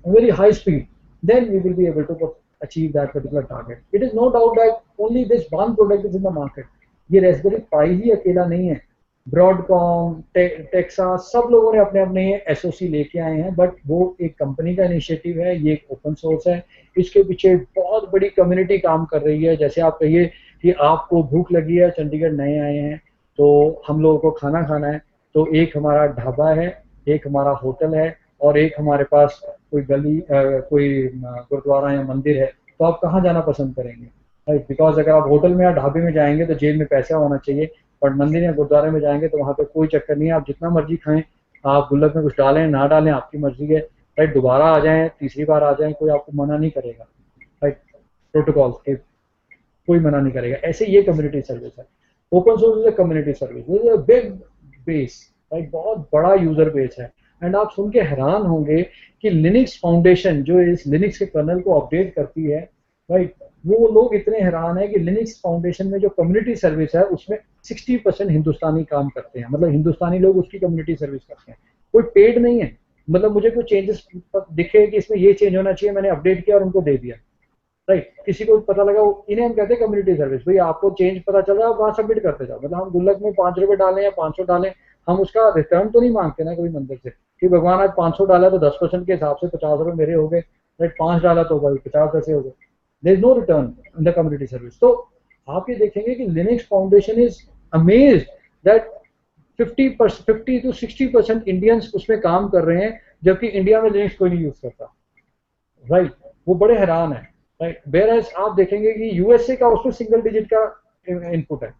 very high speed then we will be able to achieve that particular target. It is no doubt that only this one product is in the market. ये रास्पबेरी पाई ही अकेला नहीं है, ब्रॉडकॉम, टेक्सास, सब लोगों ने अपने अपने SOC लेके आए हैं. बट वो एक कंपनी का इनिशिएटिव है, ये एक ओपन सोर्स है. इसके पीछे बहुत बड़ी कम्युनिटी काम कर रही है. जैसे आप कहिए कि आपको भूख लगी है, चंडीगढ़ नए आए हैं, तो हम लोगों को खाना खाना है, तो एक हमारा ढाबा है, एक हमारा होटल है, और एक हमारे पास कोई गली, कोई गुरुद्वारा या मंदिर है. तो आप कहाँ जाना पसंद करेंगे, राइट. बिकॉज अगर आप होटल में या ढाबे में जाएंगे तो जेब में पैसा होना चाहिए, और मंदिर या गुरुद्वारे में जाएंगे तो वहाँ पे कोई चक्कर नहीं है, आप जितना मर्जी खाएं, आप गुल्लक में कुछ डालें ना डालें आपकी मर्जी है, राइट. दोबारा आ जाएं, तीसरी बार आ जाएं, कोई आपको मना नहीं करेगा, राइट. प्रोटोकॉल के कोई मना नहीं करेगा. ऐसे ये कम्युनिटी सर्विस है. Open source is a community service, this is a big base, right. बहुत बड़ा यूजर बेस है. एंड आप सुन के हैरान होंगे कि लिनक्स फाउंडेशन जो इस लिनक्स के कर्नल को अपडेट करती है, राइट, वो लोग इतने हैरान है कि लिनक्स फाउंडेशन में जो कम्युनिटी सर्विस है उसमें 60% हिंदुस्तानी काम करते हैं. मतलब हिंदुस्तानी लोग उसकी कम्युनिटी सर्विस करते हैं, कोई पेड नहीं है. मतलब मुझे कोई चेंजेस दिखे कि इसमें ये चेंज होना चाहिए, मैंने अपडेट किया और उनको दे दिया, राइट. किसी को पता लगा, इन्हें हम कहते हैं कम्युनिटी सर्विस. भाई आपको चेंज पता चल रहा है, आप वहाँ सबमिट करते जाओ. मतलब हम गुल्लक में 5 रुपये डालें या 500 डालें, हम उसका रिटर्न तो नहीं मांगते ना कभी मंदिर से कि भगवान आज 500 डाला तो 10% के हिसाब से 50 रुपये मेरे हो गए, राइट. 5 डाला तो भाई 50 पैसे हो गए. There is no return in the community service. तो आप ये देखेंगे कि Linux Foundation is amazed that 50 to 60% Indians उसमें काम कर रहे हैं, जबकि इंडिया में लिनक्स कोई नहीं यूज करता, राइट. वो बड़े हैरान है, राइट. वेयरएज आप देखेंगे कि यूएसए का उसमें सिंगल डिजिट का इनपुट है,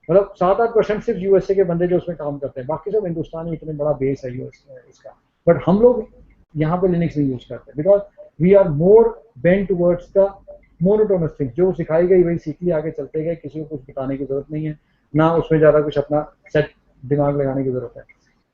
मतलब 7-8% सिर्फ यूएसए के बंदे जो उसमें काम करते हैं, बाकी सब हिंदुस्तान में. इतने बड़ा बेस है यूएस इसका. बट हम लोग यहाँ पे लिनक्स नहीं यूज करते, because we are more bend towards the monotonous things, जो सिखाई गई वही सीख ली, आगे चलते गए, किसी को कुछ बताने की जरूरत नहीं है, ना उसमें ज़्यादा कुछ अपना सेट दिमाग लगाने की जरूरत है।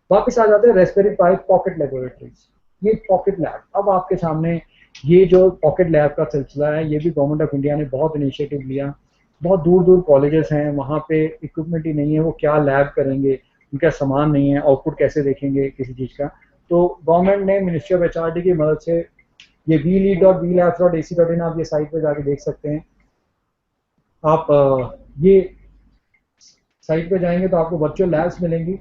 वापस आ जाते हैं रेस्पबेरी पाई पॉकेट लेबोरेटरीज। ये पॉकेट लैब, अब आपके सामने ये जो पॉकेट लैब का सिलसिला है, ये भी गवर्नमेंट ऑफ इंडिया ने बहुत इनिशिएटिव लिया। बहुत दूर दूर कॉलेजेस हैं, वहाँ पे इक्विपमेंट ही नहीं है, वो क्या लैब करेंगे, उनका सामान नहीं है, आउटपुट कैसे देखेंगे किसी चीज़ का। तो गवर्नमेंट ने मिनिस्ट्री ऑफ एचआरडी की मदद से ये vlead.vlabs.ac.in आप ये साइट पे जाके देख सकते हैं। आप ये साइट पे जाएंगे तो आपको वर्चुअल लैब्स मिलेंगी,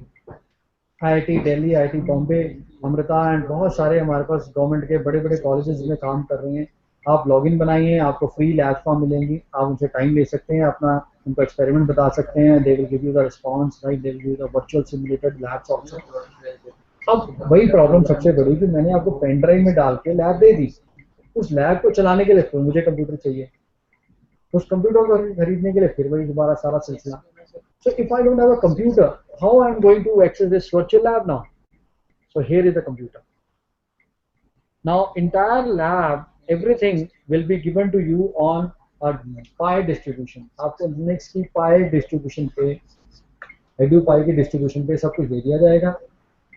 IIT Delhi, IIT Bombay, Amrita and बहुत सारे हमारे पास गवर्नमेंट के बड़े बड़े कॉलेजेस में काम कर रहे हैं। आप लॉगिन बनाइए, आपको फ्री लैब्स फॉर्म मिलेंगी, आप उनसे टाइम ले सकते हैं, अपना उनको एक्सपेरिमेंट बता सकते हैं, they will give you the response, right, they will give you the virtual simulated labs also. अब वही प्रॉब्लम सबसे बड़ी कि मैंने आपको पेन ड्राइव में डाल के लैब दे दी, उस लैब को चलाने के लिए फिर मुझे कंप्यूटर चाहिए, उस कंप्यूटर को खरीदने के लिए फिर वही दोबारा सारा सिलसिला। So if I don't have a computer, how I am going to access this virtual lab now? So here is the computer. Now entire lab, everything will be given to you on a Pi distribution. आपको Linux की Pi distribution पे, EduPi की distribution पे सब कुछ दे दिया जाएगा।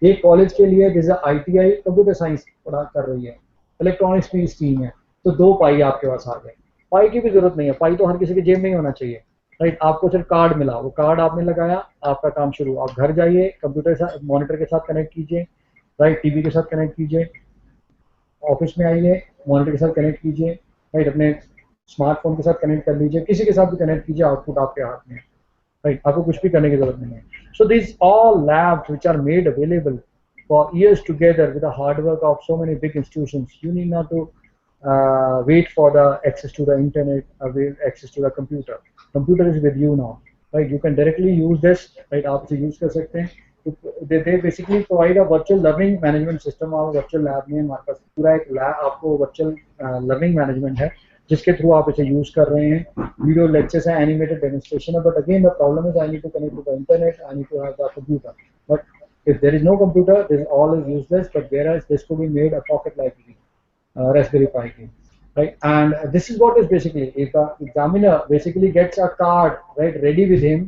एक कॉलेज के लिए जैसे ITI कंप्यूटर साइंस पढ़ा कर रही है, इलेक्ट्रॉनिक्स की स्ट्रीम है, तो 2 पाई आपके पास आ गए। पाई की भी जरूरत नहीं है, पाई तो हर किसी के जेब में ही होना चाहिए, राइट। आपको सिर्फ कार्ड मिला, वो कार्ड आपने लगाया, आपका काम शुरू। आप घर जाइए, कंप्यूटर के साथ, मॉनिटर के साथ कनेक्ट कीजिए, राइट, टीवी के साथ कनेक्ट कीजिए, ऑफिस में आइए, मॉनिटर के साथ कनेक्ट कीजिए, राइट, अपने स्मार्टफोन के साथ कनेक्ट कर लीजिए, किसी के साथ भी कनेक्ट कीजिए, आउटपुट आपके हाथ में है, राइट, आपको कुछ भी करने की जरूरत नहीं है। So this all labs which are made available for years together with the hard work of so many big institutions. You need not to wait for the access to the internet, access to the computer. Computer is with you now, right? You can directly use this, right? आप इसे use कर सकते हैं। They basically provide a virtual learning management system। और virtual lab में हमारे पास पूरा एक lab, आपको virtual learning management है, जिसके थ्रू आप इसे यूज कर रहे हैं। वीडियो लेक्चर्स हैं, एनिमेटेड डेमोन्स्ट्रेशन है, but again the problem is I need to connect to the internet, I need to have the computer. But if there is no computer, this all is useless. But whereas this could be made a pocket library, Raspberry Pi key, right? And this is what is basically, if the examiner basically gets a card, right, ready with him,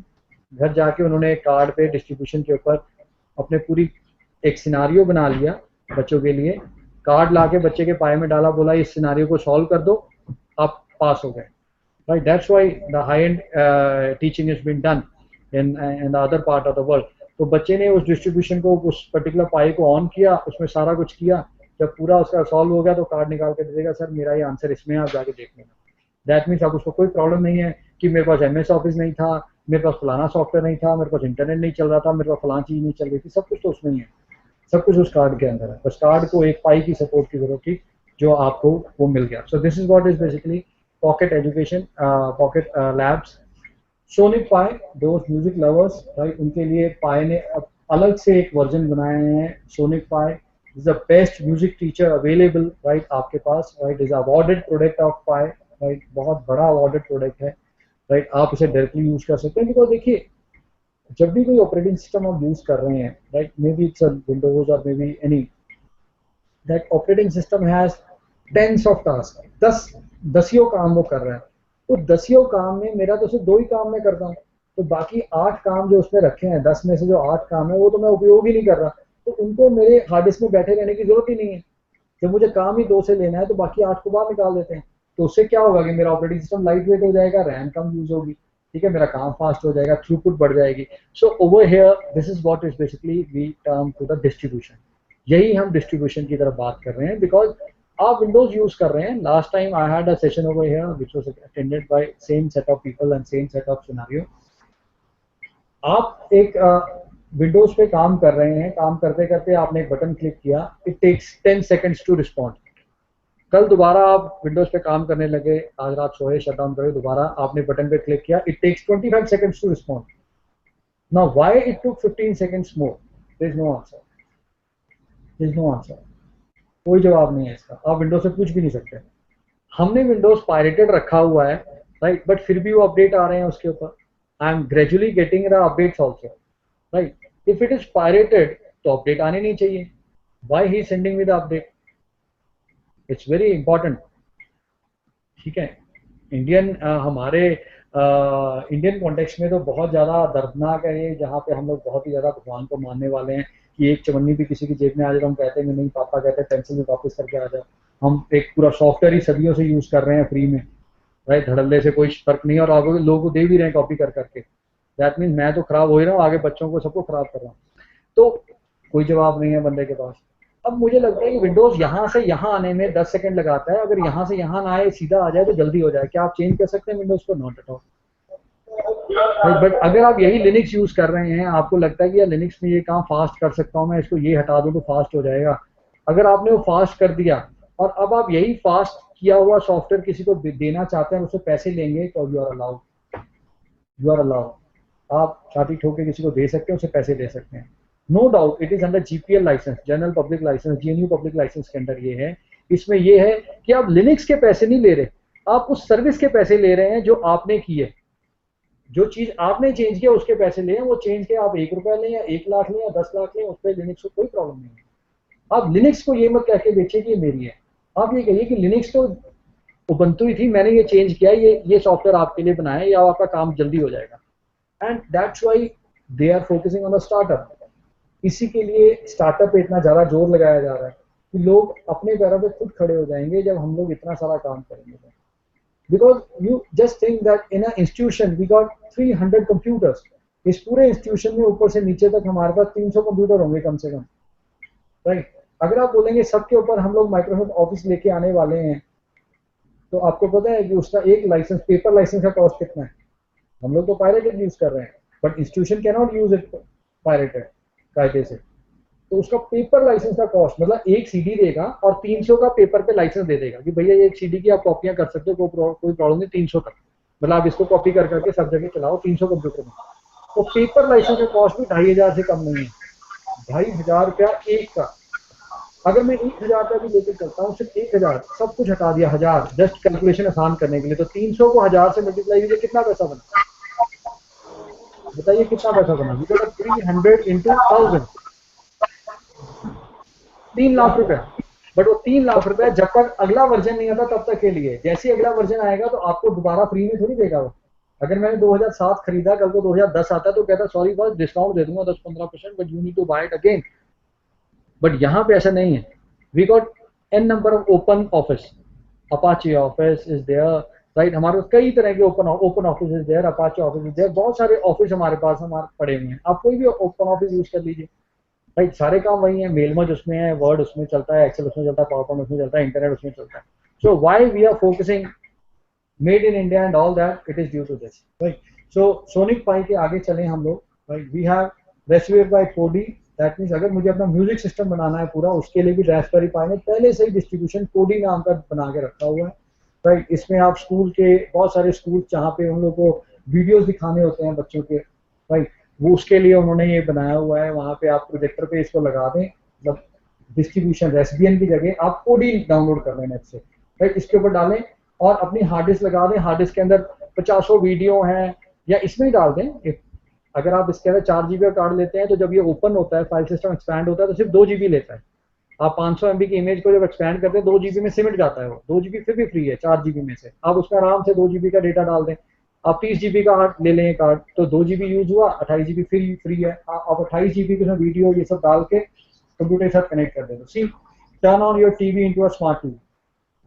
घर जाके उन्होंने कार्ड पे डिस्ट्रीब्यूशन के ऊपर अपने पूरी एक सिनारियो बना लिया बच्चों के लिए, कार्ड लाके बच्चे के पाए में डाला, बोला इस सिनारियो को सॉल्व कर दो, आप पास हो गए, right? That's why the high-end teaching has been done in the other part of the world. तो बच्चे ने उस डिस्ट्रीब्यूशन को, उस पर्टिकुलर पाई को ऑन किया, उसमें सारा कुछ किया, जब पूरा उसका सॉल्व हो गया तो कार्ड निकाल के दे देगा, सर मेरा ये आंसर इसमें, आप जाके देख लेना। दैट मीन्स आप उसको कोई प्रॉब्लम नहीं है कि मेरे पास MS ऑफिस नहीं था, मेरे पास फलाना सॉफ्टवेयर नहीं था, मेरे पास इंटरनेट नहीं चल रहा था, मेरे पास फलाना चीज़ नहीं चल रही थी, सब कुछ तो उसमें ही है, सब कुछ उस कार्ड के अंदर है। बस कार्ड को एक पाई की सपोर्ट की जरूरत थी, जो आपको वो मिल गया। So this is what is basically pocket education, pocket labs. Sonic Pi, दोस्त म्यूजिक लवर्स, राइट, उनके लिए पाई ने अलग से एक वर्जन बनाए हैं। Sonic Pi is the best music teacher available, right, आपके पास, right, is awarded product of Pi, right, बहुत बड़ा अवॉर्डेड प्रोडक्ट है, राइट। आप इसे डायरेक्टली यूज कर सकते हैं, बिकॉज देखिए जब भी कोई ऑपरेटिंग सिस्टम आप यूज कर रहे हैं, right, maybe it's Windows और maybe any, that operating system has tens of task, दसियों काम वो कर रहे हैं। तो 10 काम में मेरा तो सिर्फ 2 ही काम मैं करता हूँ, तो बाकी 8 काम जो उसमें रखे हैं, 10 में से जो 8 काम है वो तो मैं उपयोग ही नहीं कर रहा, तो उनको मेरे हार्ड डिस्क में बैठे रहने की जरूरत ही नहीं है। जब मुझे काम ही 2 से लेना है तो बाकी 8 को बाहर निकाल देते हैं। तो उससे क्या होगा कि मेरा ऑपरेटिंग सिस्टम लाइट वेट हो जाएगा, रैम कम यूज होगी, ठीक है, मेरा काम फास्ट हो जाएगा, थ्रूपुट बढ़ जाएगी। So over here this is what is basically we term to the distribution. यही हम डिस्ट्रीब्यूशन की तरफ बात कर रहे हैं, बिकॉज आप विंडोज यूज कर रहे हैं। Last time I had a session over here which was attended by same set of people and same set of scenario. आप एक विंडोज पे काम कर रहे हैं, काम करते करते आपने एक बटन क्लिक किया, it takes 10 seconds to respond. कल दोबारा आप विंडोज पे काम करने लगे, आज रात सोए, शट डाउन करे, दोबारा आपने बटन पे क्लिक किया, it takes 25 seconds to respond. Now why it took 15 seconds more? There is no answer, there is no answer, कोई जवाब नहीं है इसका। आप विंडोज से पूछ भी नहीं सकते। हमने विंडोज पायरेटेड रखा हुआ है, राइट, बट फिर भी वो अपडेट आ रहे हैं उसके ऊपर। I am gradually getting the updates also, right. If it is pirated तो अपडेट आने नहीं चाहिए, why he sending me the update? It's very important, ठीक है। हमारे इंडियन कॉन्टेक्स्ट में तो बहुत ज़्यादा दर्दनाक है ये, जहाँ पे हम लोग बहुत ही ज़्यादा भगवान को मानने वाले हैं कि एक चवन्नी भी किसी की जेब में आ जाए तो हम कहते हैं नहीं, पापा कहते हैं पेंसिल में वापस करके आ जाओ। हम एक पूरा सॉफ्टवेयर ही सदियों से यूज़ कर रहे हैं फ्री में, राइट, धड़ल्ले से कोई फर्क नहीं है, और आगे लोगों को दे भी रहे हैं कॉपी कर करके। दैट मीन मैं तो खराब हो ही रहा हूँ, आगे बच्चों को सबको खराब कर रहा हूँ। तो कोई जवाब नहीं है बंदे के पास। अब मुझे लगता है कि विंडोज यहाँ से यहाँ आने में 10 सेकंड लगाता है, अगर यहाँ से यहाँ ना आए सीधा आ जाए तो जल्दी हो जाए। क्या आप चेंज कर सकते हैं विंडोज को? Not at all. बट अगर आप यही लिनक्स यूज कर रहे हैं, आपको लगता है कि यार लिनक्स में ये काम फास्ट कर सकता हूँ मैं, इसको ये हटा दूं तो फास्ट हो जाएगा। अगर आपने वो फास्ट कर दिया और अब आप यही फास्ट किया हुआ सॉफ्टवेयर किसी को देना चाहते हैं, उससे पैसे लेंगे, तो you are allowed, you are allowed. आप छाती ठोक के किसी को दे सकते हैं, उससे पैसे ले सकते हैं, no doubt. It is under GPL license, general public license, GNU public license के अंडर ये है। इसमें ये है कि आप लिनक्स के पैसे नहीं ले रहे, आप उस सर्विस के पैसे ले रहे हैं जो आपने की है, जो चीज आपने चेंज किया उसके पैसे ले। वो चेंज के आप 1 रुपया लें या 1 लाख लें या 10 लाख लें, उस पर लिनक्स को कोई प्रॉब्लम नहीं है। आप लिनक्स को ये मत कह के बेचिए कि ये मेरी है, आप ये कहिए कि लिनक्स तो उबंटू ही थी, मैंने ये चेंज किया, ये सॉफ्टवेयर आपके लिए बनाया, या आपका काम जल्दी हो जाएगा। And that's why they are focusing on the startup. इसी के लिए स्टार्टअप पे इतना ज्यादा जोर लगाया जा रहा है कि लोग अपने पैरों पे खुद खड़े हो जाएंगे जब हम लोग इतना सारा काम करेंगे। Because you just think that in an institution we got 300 computers. इस पूरे इंस्टीट्यूशन में ऊपर से नीचे तक हमारे पास 300 कंप्यूटर होंगे कम से कम, राइट। अगर आप बोलेंगे सबके ऊपर हम लोग माइक्रोसॉफ्ट ऑफिस लेके आने वाले हैं, तो आपको पता है कि उसका एक लाइसेंस, पेपर लाइसेंस का कॉस्ट कितना है? हम लोग तो पायरेटेड यूज कर रहे हैं, but institution can not use it pirated कायदे से। तो उसका पेपर लाइसेंस का कॉस्ट, मतलब एक सीडी देगा और 300 का पेपर पे लाइसेंस दे देगा कि भैया ये एक सीडी की आप कॉपियां कर सकते हो, कोई प्रॉब्लम नहीं, 300 तक, मतलब आप इसको कॉपी कर करके सब जगह चलाओ 300 कंप्यूटर में। तो पेपर लाइसेंस का कॉस्ट भी 2500 से कम नहीं है, 2500 रुपया एक का। अगर मैं 1000 का भी लेकर चलता हूँ, सिर्फ 1000, सब कुछ हटा दिया 1000, जस्ट कैलकुलेशन आसान करने के लिए, तो 300 को 1000 से मल्टीप्लाई कीजिए, कितना पैसा बना? बताइए कितना पैसा बना? 300 into 1000, 3 लाख रुपया। बट वो 3 लाख रुपया जब तक अगला वर्जन नहीं आता तब तक के लिए, जैसे ही अगला वर्जन आएगा तो आपको दोबारा फ्री में थोड़ी देगा वो। अगर मैंने 2007 खरीदा, कल को 2010 आता तो कहता सॉरी बस डिस्काउंट दे दूंगा 10-15%, but you need to buy it again. But यहाँ पे ऐसा नहीं है। We got n number of open office, Apache office is there, right. हमारे पास कई तरह के open office is there, Apache office is there, बहुत सारे ऑफिस हमारे पास पड़े हुए हैं। आप कोई भी ओपन ऑफिस यूज कर लीजिए, राइट। सारे काम वही है, मेल मर्ज उसमें है, वर्ड उसमें चलता है, एक्सेल उसमें चलता है, पावर पॉइंट उसमें चलता है, इंटरनेट उसमें चलता है। So why we are focusing made in India and all that, it is due to this, right. So Sonic Pi के आगे चलें हम लोग, right. We have Raspberry Pi 4D, that means अगर मुझे अपना म्यूजिक सिस्टम बनाना है पूरा, उसके लिए भी रास्पबेरी पाई ने पहले से ही डिस्ट्रीब्यूशन 4D नाम का बना के रखा हुआ है, राइट। इसमें आप स्कूल के बहुत सारे स्कूल जहाँ पे उन लोगों को वीडियोज दिखाने होते हैं बच्चों के, राइट, वो उसके लिए उन्होंने ये बनाया हुआ है। वहाँ पे आप प्रोजेक्टर पे इसको लगा दें, मतलब डिस्ट्रीब्यूशन रेस्बियन की जगह आप 4D डाउनलोड कर लें नेट से, राइट। इसके ऊपर डालें और अपनी हार्ड डिस्क लगा दें। हार्ड डिस्क के अंदर 50 वीडियो हैं, या इसमें ही डाल दें। अगर आप इसके अंदर 4 GB का कार्ड लेते हैं तो जब ये ओपन होता है, फाइल सिस्टम एक्सपैंड होता है तो सिर्फ 2 GB लेता है। आप 500 MB की इमेज को जब एक्सपैंड करते हैं 2 GB में सिमट जाता है वो। 2 GB फिर भी फ्री है 4 GB में से, आप उसमें आराम से 2 GB का डेटा डाल दें। आप 30 GB का ले लें कार्ड, तो 2 GB यूज हुआ, 28 GB फ्री है। आप 28 GB के वीडियो ये सब डाल के कंप्यूटर के साथ कनेक्ट कर देते। See, turn on your TV into a smart TV.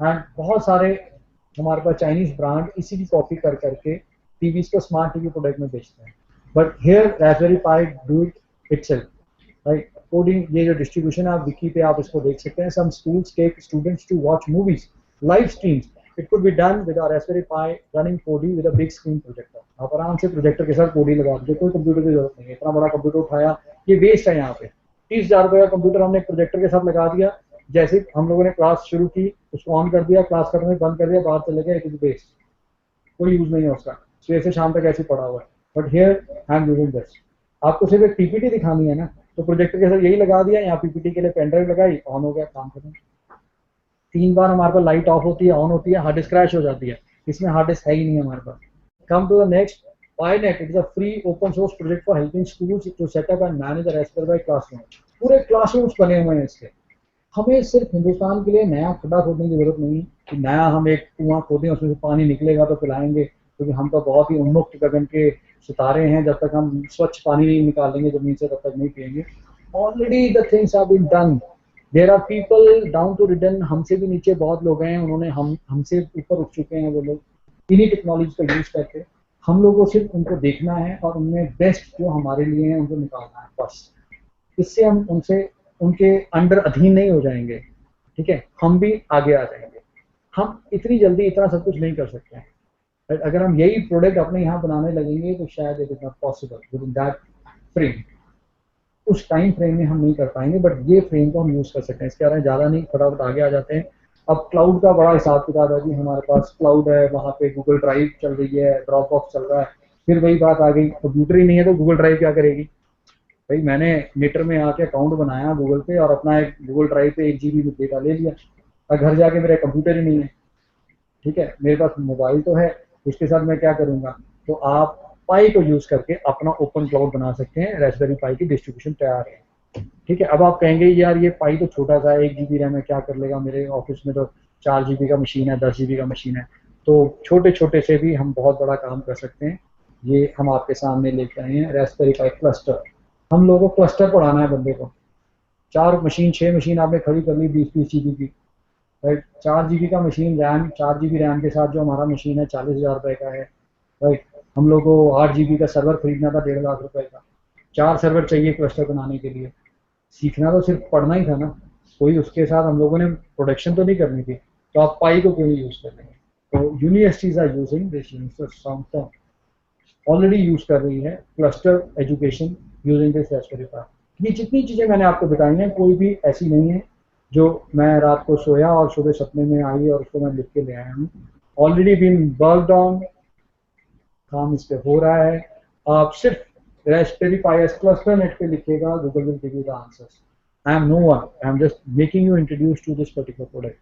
And बहुत सारे हमारे पास चाइनीज ब्रांड इसी की कॉपी कर करके टीवीज को स्मार्ट टीवी प्रोडक्ट में बेचते हैं, but here Raspberry pi do it itself, right. Coding, ये जो डिस्ट्रीब्यूशन है आप विकी पे आप इसको देख सकते हैं। Some schools take students to watch movies, live streams. It could be done with our Raspberry Pi running 4D with a big screen projector. आप आराम से प्रोजेक्टर के साथ 4D लगा दीजिए, कोई कंप्यूटर की जरूरत नहीं है। इतना बड़ा कंप्यूटर उठाया, ये वेस्ट है। यहाँ पे 30,000 रुपये का कंप्यूटर हमने प्रोजेक्टर के साथ लगा दिया, जैसे हम लोगों ने क्लास शुरू की उसको ऑन कर दिया, क्लास करने में बंद कर दिया, बाहर चले गए, इट इज वेस्ट, कोई यूज नहीं है उसका, सुबह से शाम तक ऐसे पड़ा हुआ है। But here I am using this. आपको सिर्फ एक पीपीटी दिखानी है ना, तो प्रोजेक्टर के साथ यही लगा दिया, यहाँ पीपीटी के लिए पेन ड्राइव लगाई, ऑन हो गया, काम खत्म। 3 बार हमारे पास लाइट ऑफ होती है, ऑन होती है, हार्ड डिस्क क्रैश हो जाती है। इसमें हार्ड डिस्क है ही नहीं हमारे पास। Come to the next, PyNet, it is a free open source project for helping schools to set up and manage the Raspberry Pi classroom. पूरे क्लासरूम्स बने हुए हैं इसके, हमें सिर्फ हिंदुस्तान के लिए नया खड्डा खोदने की जरूरत नहीं है कि नया हम एक कुआं खोदें उसमें से पानी निकलेगा तो पिलाएंगे, क्योंकि हम तो बहुत ही उन्मुक्त गगन के सितारे हैं, जब तक हम स्वच्छ पानी नहीं निकालेंगे जमीन से तब तक नहीं पिएंगे। Already the things have been done, there are people down to return, हमसे भी नीचे बहुत लोग हैं, उन्होंने हमसे ऊपर उठ चुके हैं वो लोग इन्हीं टेक्नोलॉजी का यूज करके। हम लोगों को सिर्फ उनको देखना है और उनमें बेस्ट जो हमारे लिए है उनको निकालना है बस। इससे हम उनसे उनके अंडर अधीन नहीं हो जाएंगे, ठीक है, हम भी आगे आ जाएंगे। हम इतनी जल्दी इतना सब कुछ नहीं कर सकते हैं। अगर हम यही प्रोडक्ट अपने यहाँ बनाने लगेंगे तो शायद it is not possible with in that frame, उस टाइम फ्रेम में हम नहीं कर पाएंगे, बट ये फ्रेम को हम यूज कर सकते हैं। इसके बारे में ज़्यादा नहीं, फटाफट आगे आ जाते हैं। अब क्लाउड का बड़ा हिसाब किताब है जी, हमारे पास क्लाउड है, वहाँ पे गूगल ड्राइव चल रही है, ड्रॉप बॉक्स चल रहा है। फिर वही बात आ गई, कंप्यूटर ही नहीं है तो गूगल ड्राइव क्या करेगी भाई। मैंने मीटर में आके अकाउंट बनाया गूगल पे और अपना एक गूगल ड्राइव पे 1 GB डेटा ले लिया, और घर जाके मेरा कंप्यूटर ही नहीं है, ठीक है, मेरे पास मोबाइल तो है, उसके साथ मैं क्या करूंगा। तो आप पाई को यूज करके अपना ओपन क्लाउड बना सकते हैं। रास्पबेरी पाई की डिस्ट्रीब्यूशन तैयार है, ठीक है। अब आप कहेंगे यार ये पाई तो छोटा सा है, 1 GB रैम है, क्या कर लेगा, मेरे ऑफिस में तो 4 GB का मशीन है, 10 GB का मशीन है। तो छोटे छोटे से भी हम बहुत बड़ा काम कर सकते हैं। ये हम आपके सामने लेके आए हैं रास्पबेरी पाई क्लस्टर। हम लोगों को क्लस्टर पढ़ाना है बंदे को। 4 मशीन 6 मशीन आपने खड़ी कर ली 20-20 GB की, राइट। 4 GB का मशीन रैम, 4 GB रैम के साथ जो हमारा मशीन है 40,000 रुपए का है, राइट। हम लोग को 8 GB का सर्वर खरीदना था 1.5 लाख रुपए का। 4 सर्वर चाहिए क्लस्टर बनाने के लिए। सीखना तो सिर्फ पढ़ना ही था ना, कोई उसके साथ हम लोगों ने प्रोडक्शन तो नहीं करनी थी, तो आप पाई को क्यों यूज कर लेंगे। तो universities are using this, already use कर रही है cluster education using this Raspberry Pi. ये जितनी चीजें मैंने आपको बताई हैं कोई भी ऐसी नहीं है जो मैं रात को सोया और सुबह सपने में आई और उसको मैं लिख के ले आया हूँ। ऑलरेडी बीन वर्कड ऑन, काम इस पे हो रहा है। आप सिर्फ रास्पबेरी पाई क्लस्टर नेट पे लिखिएगा, Google will give you the answers. I'm no one, I'm just making you introduce to this particular product,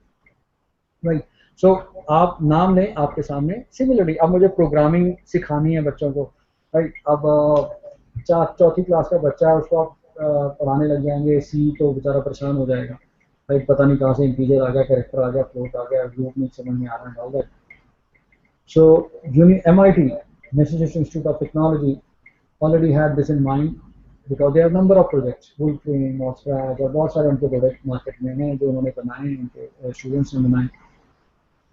right. सो आप नाम लें आपके सामने। सिमिलरली अब मुझे प्रोग्रामिंग सिखानी है बच्चों को, राइट। अब 4th क्लास का बच्चा है, उसको आप पढ़ाने लग जाएंगे सी, तो बेचारा परेशान हो जाएगा, राइट। पता नहीं कहाँ से इंटीजर आ गया, कैरेक्टर आ गया, फ्लोट आ गया, ग्रुप में समझ में आ रहा है। सो MIT, Massachusetts Institute of Technology, already had this in mind because they have number of projects, Wolfram और Scratch और बहुत सारे उनके प्रोडक्ट मार्केट में हैं जो उन्होंने बनाए हैं, उनके स्टूडेंट्स ने बनाए।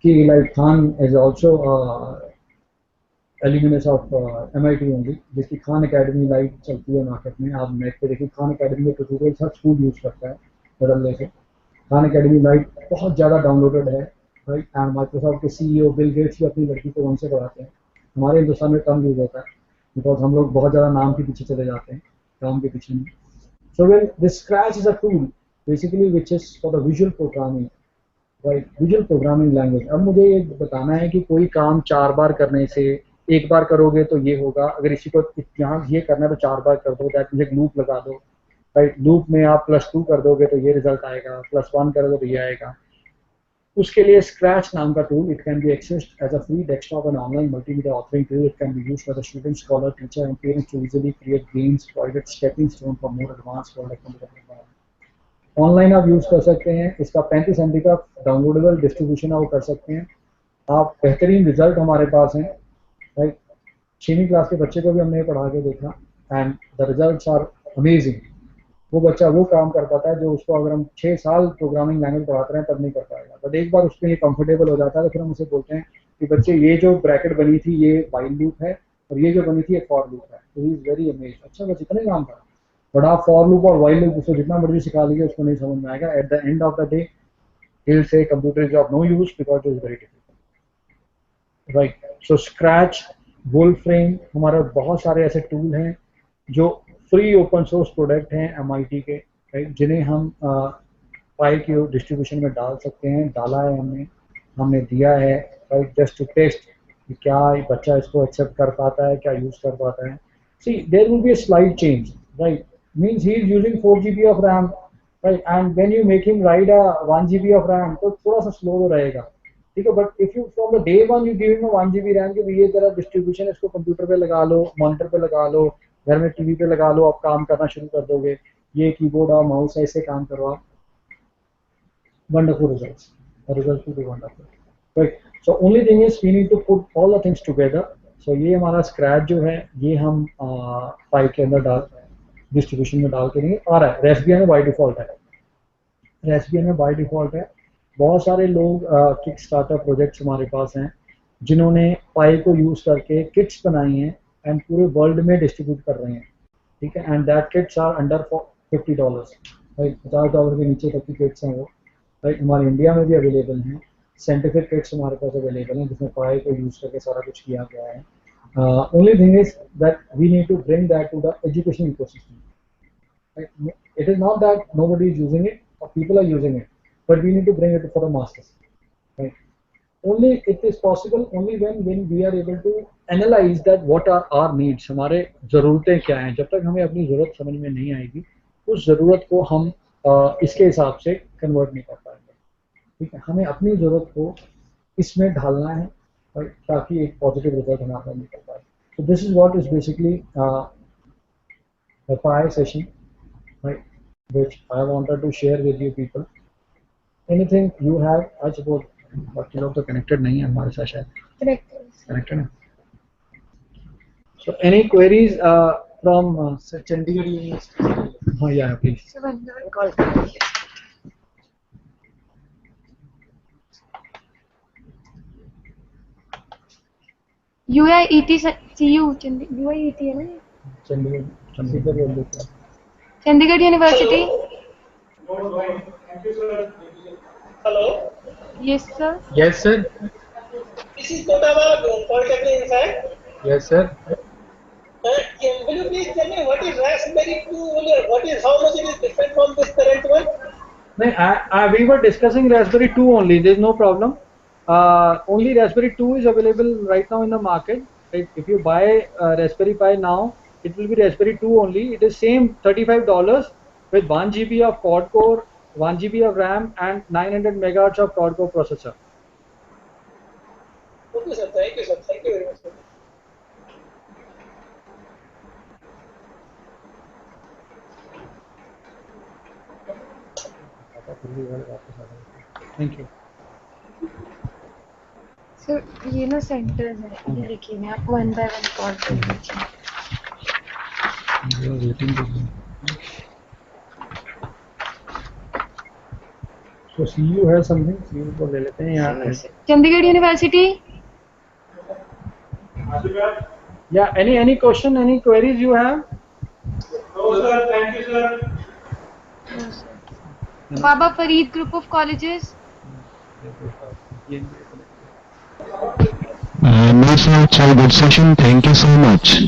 कि like Khan is also alumnus of MIT only, जिसकी खान अकेडमी लाइव चलती है मार्केट में। आप नेट पे देखिए, खान अकेडमी में ट्यूटोरियल्स हर स्कूल यूज करता है बदलने से। खान अकेडमी लाइव बहुत ज़्यादा डाउनलोडेड है, राइट। एंड माइक्रोसॉफ्ट के CEO बिल गेट्स भी अपनी लड़की को उनसे पढ़ाते हैं। हमारे हिंदुस्तान में कम यूज होता है बिकॉज हम लोग बहुत ज़्यादा नाम के पीछे चले जाते हैं, काम के पीछे नहीं। So well this scratch is a tool basically which is for the visual programming, right, visual programming language. अब मुझे ये बताना है कि कोई काम 4 बार करने से, 1 बार करोगे तो ये होगा, अगर इसी को यहाँ ये करना है तो 4 बार कर दो, दैट मींस एक लूप लगा दो, राइट। लूप में आप +2 कर दोगे तो ये रिजल्ट आएगा, +1 करोगे तो ये आएगा। उसके लिए स्क्रैच नाम का tool, it can be accessed as a free desktop and online multimedia authoring tool. It can be used by the student, scholar, teacher and parents to easily create games, provided stepping stone for more advance product. Online आप यूज कर सकते हैं। इसका 35 MB का डाउनलोडेबल डिस्ट्रीब्यूशन आप कर सकते हैं। आप बेहतरीन रिजल्ट हमारे पास हैं, राइट। 6वीं क्लास के बच्चे को भी हमने पढ़ा के देखा and the results are amazing. वो बच्चा वो काम कर पाता है जो उसको अगर हम 6 साल प्रोग्रामिंग लैंग्वेज पढ़ाते हैं तब नहीं कर पाएगा। बट एक बार उसके लिए कंफर्टेबल हो जाता है तो फिर हम उसे बोलते हैं कि बच्चे ये जो ब्रैकेट बनी थी ये व्हाइल लूप है और ये जो बनी थी ये फॉर लूप है। तो ही इज वेरी अमेज्ड, अच्छा बस इतने काम करा। बट आप फॉर लूप और व्हाइल लूप उसको जितना मर्जी सिखा लीजिए उसको नहीं समझ में आएगा। At the end of the day he will say computer is of no use because it is very difficult, right. So scratch, Wolfram, हमारे बहुत सारे ऐसे टूल हैं जो फ्री ओपन सोर्स प्रोडक्ट हैं MIT के, राइट, जिन्हें हम पाई की डिस्ट्रीब्यूशन में डाल सकते हैं। डाला है हमने दिया है, राइट, जस्ट टू टेस्ट कि क्या बच्चा इसको एक्सेप्ट कर पाता है, क्या यूज कर पाता है। See there will be a slide change, right, means he is using 4 GB of RAM, right, and when you make him ride a 1 GB of RAM तो थोड़ा सा स्लो रहेगा, ठीक है। But if you from the day one you give him 1 GB RAM कि ये तेरा डिस्ट्रीब्यूशन, इसको कंप्यूटर पे लगा लो, मॉनिटर पे लगा लो, घर में टीवी पे लगा लो, आप काम करना शुरू कर दोगे। ये कीबोर्ड और माउस है, इससे काम करो आप। wonderful results. The results will be wonderful. Right. So only thing is we need to put all the things together. So ये हमारा scratch जो है ये हम फाइल के अंदर डाल डिस्ट्रीब्यूशन में डाल के नहीं आ रहा है. Raspbian में by default है. Raspbian में by default है. बहुत सारे लोग किक स्टार्टर प्रोजेक्ट्स हमारे पास हैं जिन्होंने पाई को यूज करके किट्स बनाई हैं एंड पूरे वर्ल्ड में डिस्ट्रीब्यूट कर रहे हैं. ठीक है. And that kits are under $50. Right. $50 के नीचे तक की किट्स हैं वो. राइट. हमारे इंडिया में भी अवेलेबल हैं. साइंटिफिक किट्स हमारे पास अवेलेबल हैं जिसमें पाई को यूज करके सारा कुछ किया गया है. Only thing is that we need to bring that to the education ecosystem. It is not that nobody is using it or people are using it, but we need to bring it for the masses. Right? Only it is possible only when we are able to analyze that what are our needs. हमारे ज़रूरतें क्या हैं. जब तक हमें अपनी ज़रूरत समझ में नहीं आएगी उस ज़रूरत को हम इसके हिसाब से कन्वर्ट नहीं कर पाएंगे. ठीक है. हमें अपनी ज़रूरत को इसमें ढालना है और ताकि एक पॉजिटिव रिजल्ट हमारा निकल पाए. So this is what is basically the PI session, right, which I wanted to share with you people. Anything you have? I suppose बाकी लोग तो connected नहीं है हमारे साथ शायद. Connected है. So any queries from Chandigarh University? हाँ, yeah, please. Call. UIET CU UIET है ना? Chandigarh University. Thank you, sir. Hello. Yes, sir. Yes, sir. This is Kotava Polytechnic inside. Yes, sir. Will you please tell me what is Raspberry 2? What is how much it is different from this current one? No, we were discussing Raspberry 2 only. There is no problem. Only Raspberry 2 is available right now in the market. Right? If you buy Raspberry Pi now, it will be Raspberry 2 only. It is same $35 with 1 GB of quad core, 1 GB of RAM, and 900 megahertz of quad core processor. Okay, sir. Thank you, sir. Thank you very much, sir. Thank you. Sir ये ना सेंटर्स है, ये लिखिए मैं आप वन बाय वन कॉल कर लीजिए. So CU has something. CU को ले लेते हैं यहाँ. Chandigarh university. Yeah. Any question? Any queries you have? No, sir. Thank you, sir. Baba Farid Group of Colleges. No, sir, it's a good session. Thank you so much.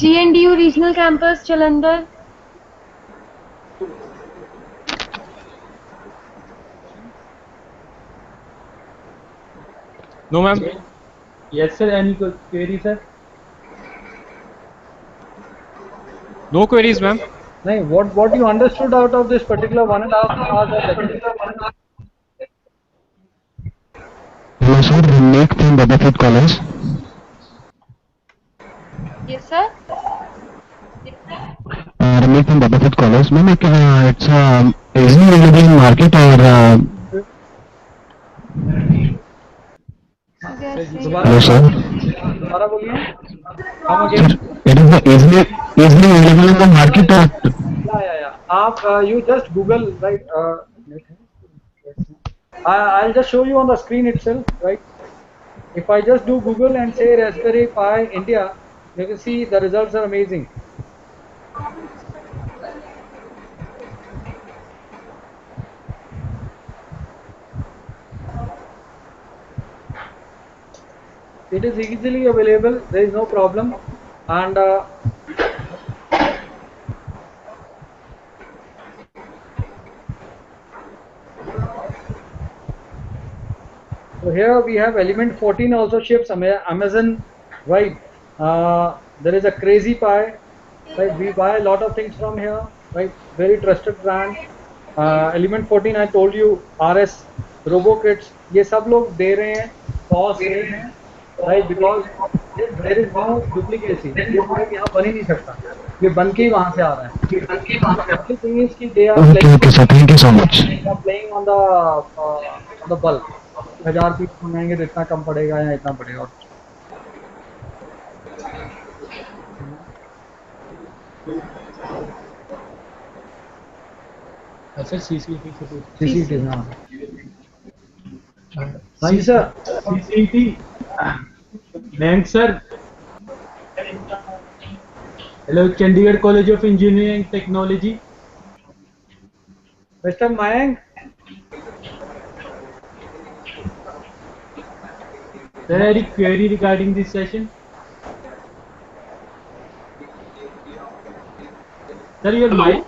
GNDU Regional Campus, Jalandhar. No, ma'am. Yes, sir. Any queries, sir? No queries, ma'am. No, what you understood out of this particular 1.5 hours? Hello, sir. Nick from Babafoot College. Yes, sir. Nick from Babafoot College. Ma'am, it's easily available in market or? Hello, sir. दोबारा बोलिए. Come again. It is easily available in the market or? Yeah. आप you just Google, right? I'll just show you on the screen itself, right? If I just do Google and say Raspberry Pi India, you can see the results are amazing. It is easily available. There is no problem, and so here we have Element 14 also ships. Amazon right? There is a Crazy Pie, right? We buy a lot of things from here, right? Very trusted brand. Element 14 I told you, RS, RoboKits, ये सब लोग दे रहे हैं, cost same है, right? Because there is no duplicacy. ये product यहाँ बन ही नहीं सकता, ये बन के ही वहाँ से आ रहा है. The only thing is कि they are Okay, okay, sir. Thank you so much. they are playing on the bulk. 1000 piece मंगाएंगे तो इतना कम पड़ेगा या इतना पड़ेगा. अच्छा CCT से पूछ CCT हाँ. हाँ जी sir. CCT bank sir. Hello Chandigarh college of engineering and technology. Mr. Mayank. Sir, any query regarding this session? Sir, your mic.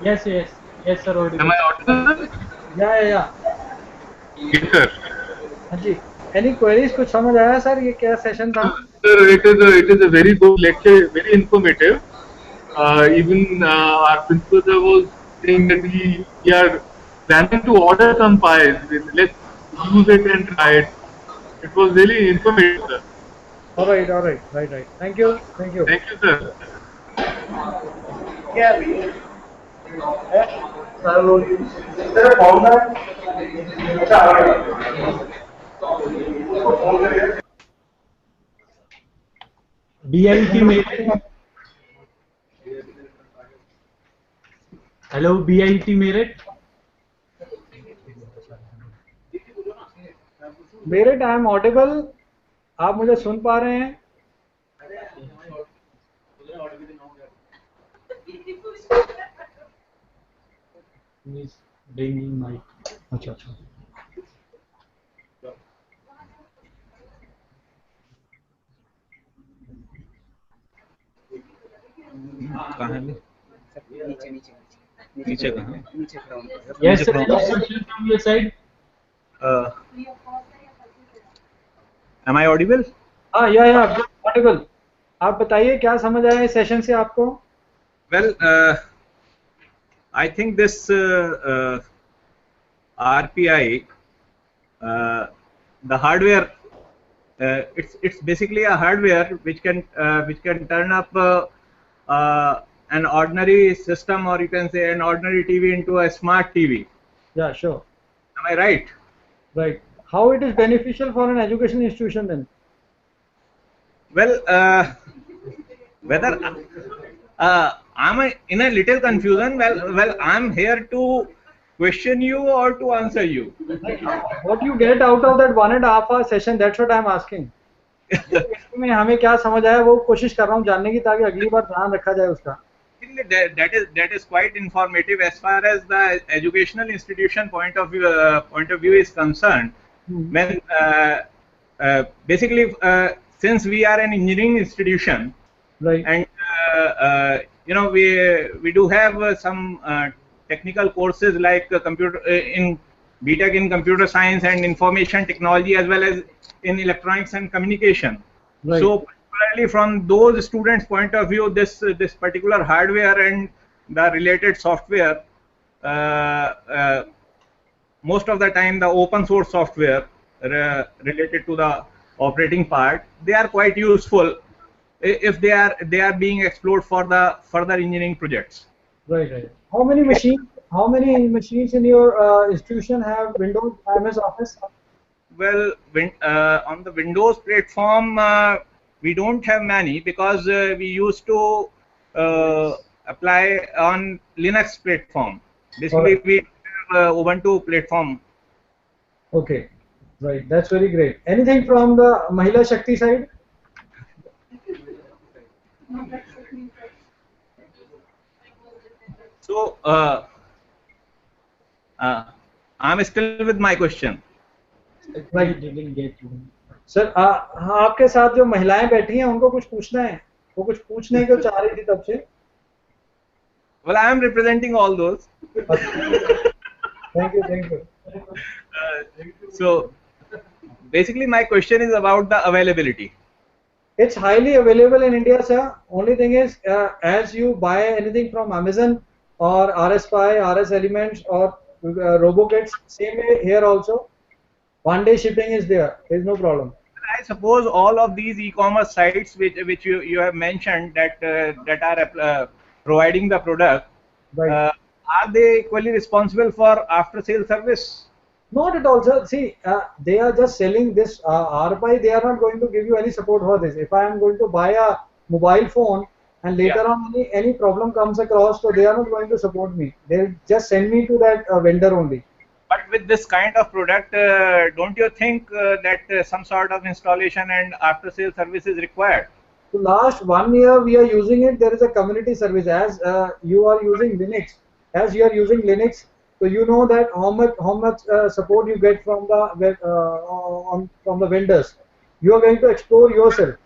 Yes, sir. Audible. Am I audible? Yeah. Yes, sir. हाँ जी. Any queries? कुछ समझ आया सर? ये क्या सेशन था? Sir, it is a very good lecture, very informative. Even our principal sir was saying that we are planning to order some pies. Let's use it and try it. It was really informative, sir. All right. Right. Thank you. Thank you, sir. BIT Merit. Hello, BIT Merit. मेरे टाइम ऑडिबल, आप मुझे सुन पा रहे हैं? Bringing mic. अच्छा. कहाँ है? नीचे कहाँ? Yes, sir. Any question from your side? Am I audible? हाँ, या ऑडिबल. आप बताइए क्या समझ आया इस सेशन से आपको? Well, I think this RPI, the hardware, it's basically a hardware which can turn up an ordinary system, or you can say an ordinary TV, into a smart TV. Yeah, sure. Am I right? Right. How it is beneficial for an education institution then? Well, whether I'm in a little confusion. Well, I'm here to question you or to answer you. What you get out of that 1.5 hour session? That's what I'm asking. इसमें हमें क्या समझ आया वो कोशिश कर रहा हूँ जानने की, ताकि अगली बार ध्यान रखा जाए उसका. That is quite informative as far as the educational institution point of view is concerned. When basically since we are an engineering institution, right, and we do have some technical courses like computer in BTech in computer science and information technology, as well as in electronics and communication. right. So particularly from those students' point of view, this particular hardware and the related software, most of the time the open source software related to the operating part, they are quite useful if they are being explored for the further engineering projects. Right. How many machines in your institution have Windows MS Office? Well, on the Windows platform, we don't have many, because we used to apply on Linux platform. Basically, we have Ubuntu platform. Okay, right. That's very great. Anything from the Mahila Shakti side? So, I'm still with my question. Right. Sir हाँ, आपके साथ जो महिलाएं बैठी हैं उनको कुछ पूछना है, वो कुछ पूछने को चाह रही थी तब से. Well, I am representing all those. Thank you. So, basically, my question is about the availability. It's highly available in India, sir. Only thing is, as you buy anything from Amazon or RS-Pi, RS Elements or RoboKits, same way here also. One day shipping is there. There is no problem. I suppose all of these e-commerce sites which you have mentioned that are providing the product, Right. are they equally responsible for after sale service? Not at all, sir. See, they are just selling this RPI. They are not going to give you any support for this. If I am going to buy a mobile phone and later on any problem comes across, so they are not going to support me. They'll just send me to that vendor only. But with this kind of product, don't you think that some sort of installation and after sale service is required? So last 1 year we are using it. There is a community service. As you are using Linux, so you know that how much support you get from the vendors. You are going to explore yourself,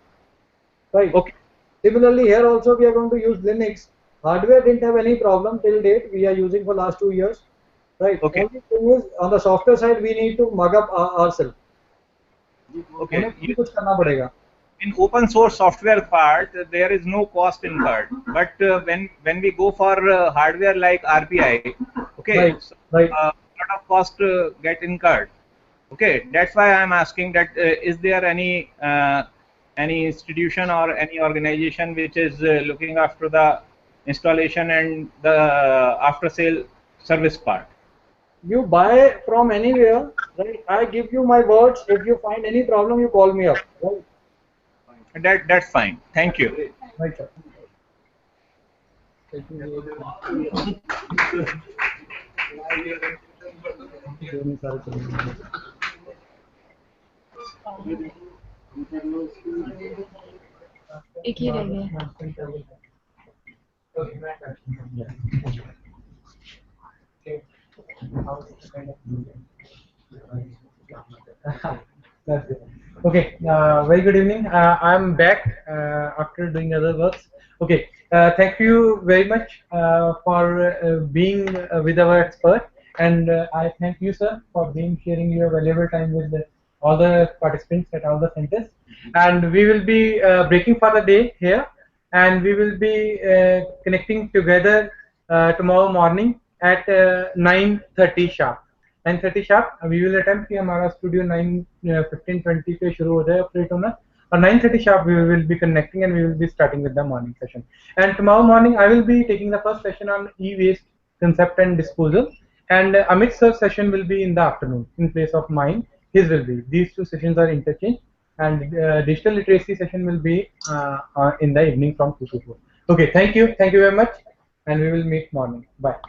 right? Okay. Similarly, here also we are going to use Linux. Hardware didn't have any problem till date. We are using for last 2 years, right? Okay. Only thing is on the software side we need to mug up ourselves. Okay. कुछ करना पड़ेगा. In open source software part, there is no cost incurred. But when we go for hardware like RPI, okay, Right, so, right. a lot of cost get incurred. Okay, that's why I am asking that is there any institution or any organization which is looking after the installation and the after sale service part? You buy from anywhere, right? I give you my words. If you find any problem, you call me up, right? That's fine. Thank you. Right, sir. एक ही रह गया. That's it. Okay, very good evening. I'm back after doing other works. Okay, thank you very much for being with our expert, and I thank you, sir, for sharing your valuable time with all the participants at all the centers. And we will be breaking for the day here, and we will be connecting together tomorrow morning at 9:30 sharp. 9:30 sharp we will attempt कि हमारा स्टूडियो 9:15-20 पे शुरू हो जाए ऑपरेट होना और 9:30 sharp we will be connecting and we will be starting with the morning session. And tomorrow morning I will be taking the first session on e-waste concept and disposal, and Amit sir's session will be in the afternoon in place of mine. His will be. These two sessions are interchanged, and digital literacy session will be in the evening from 2 to 4. Okay, thank you very much, and we will meet morning. Bye.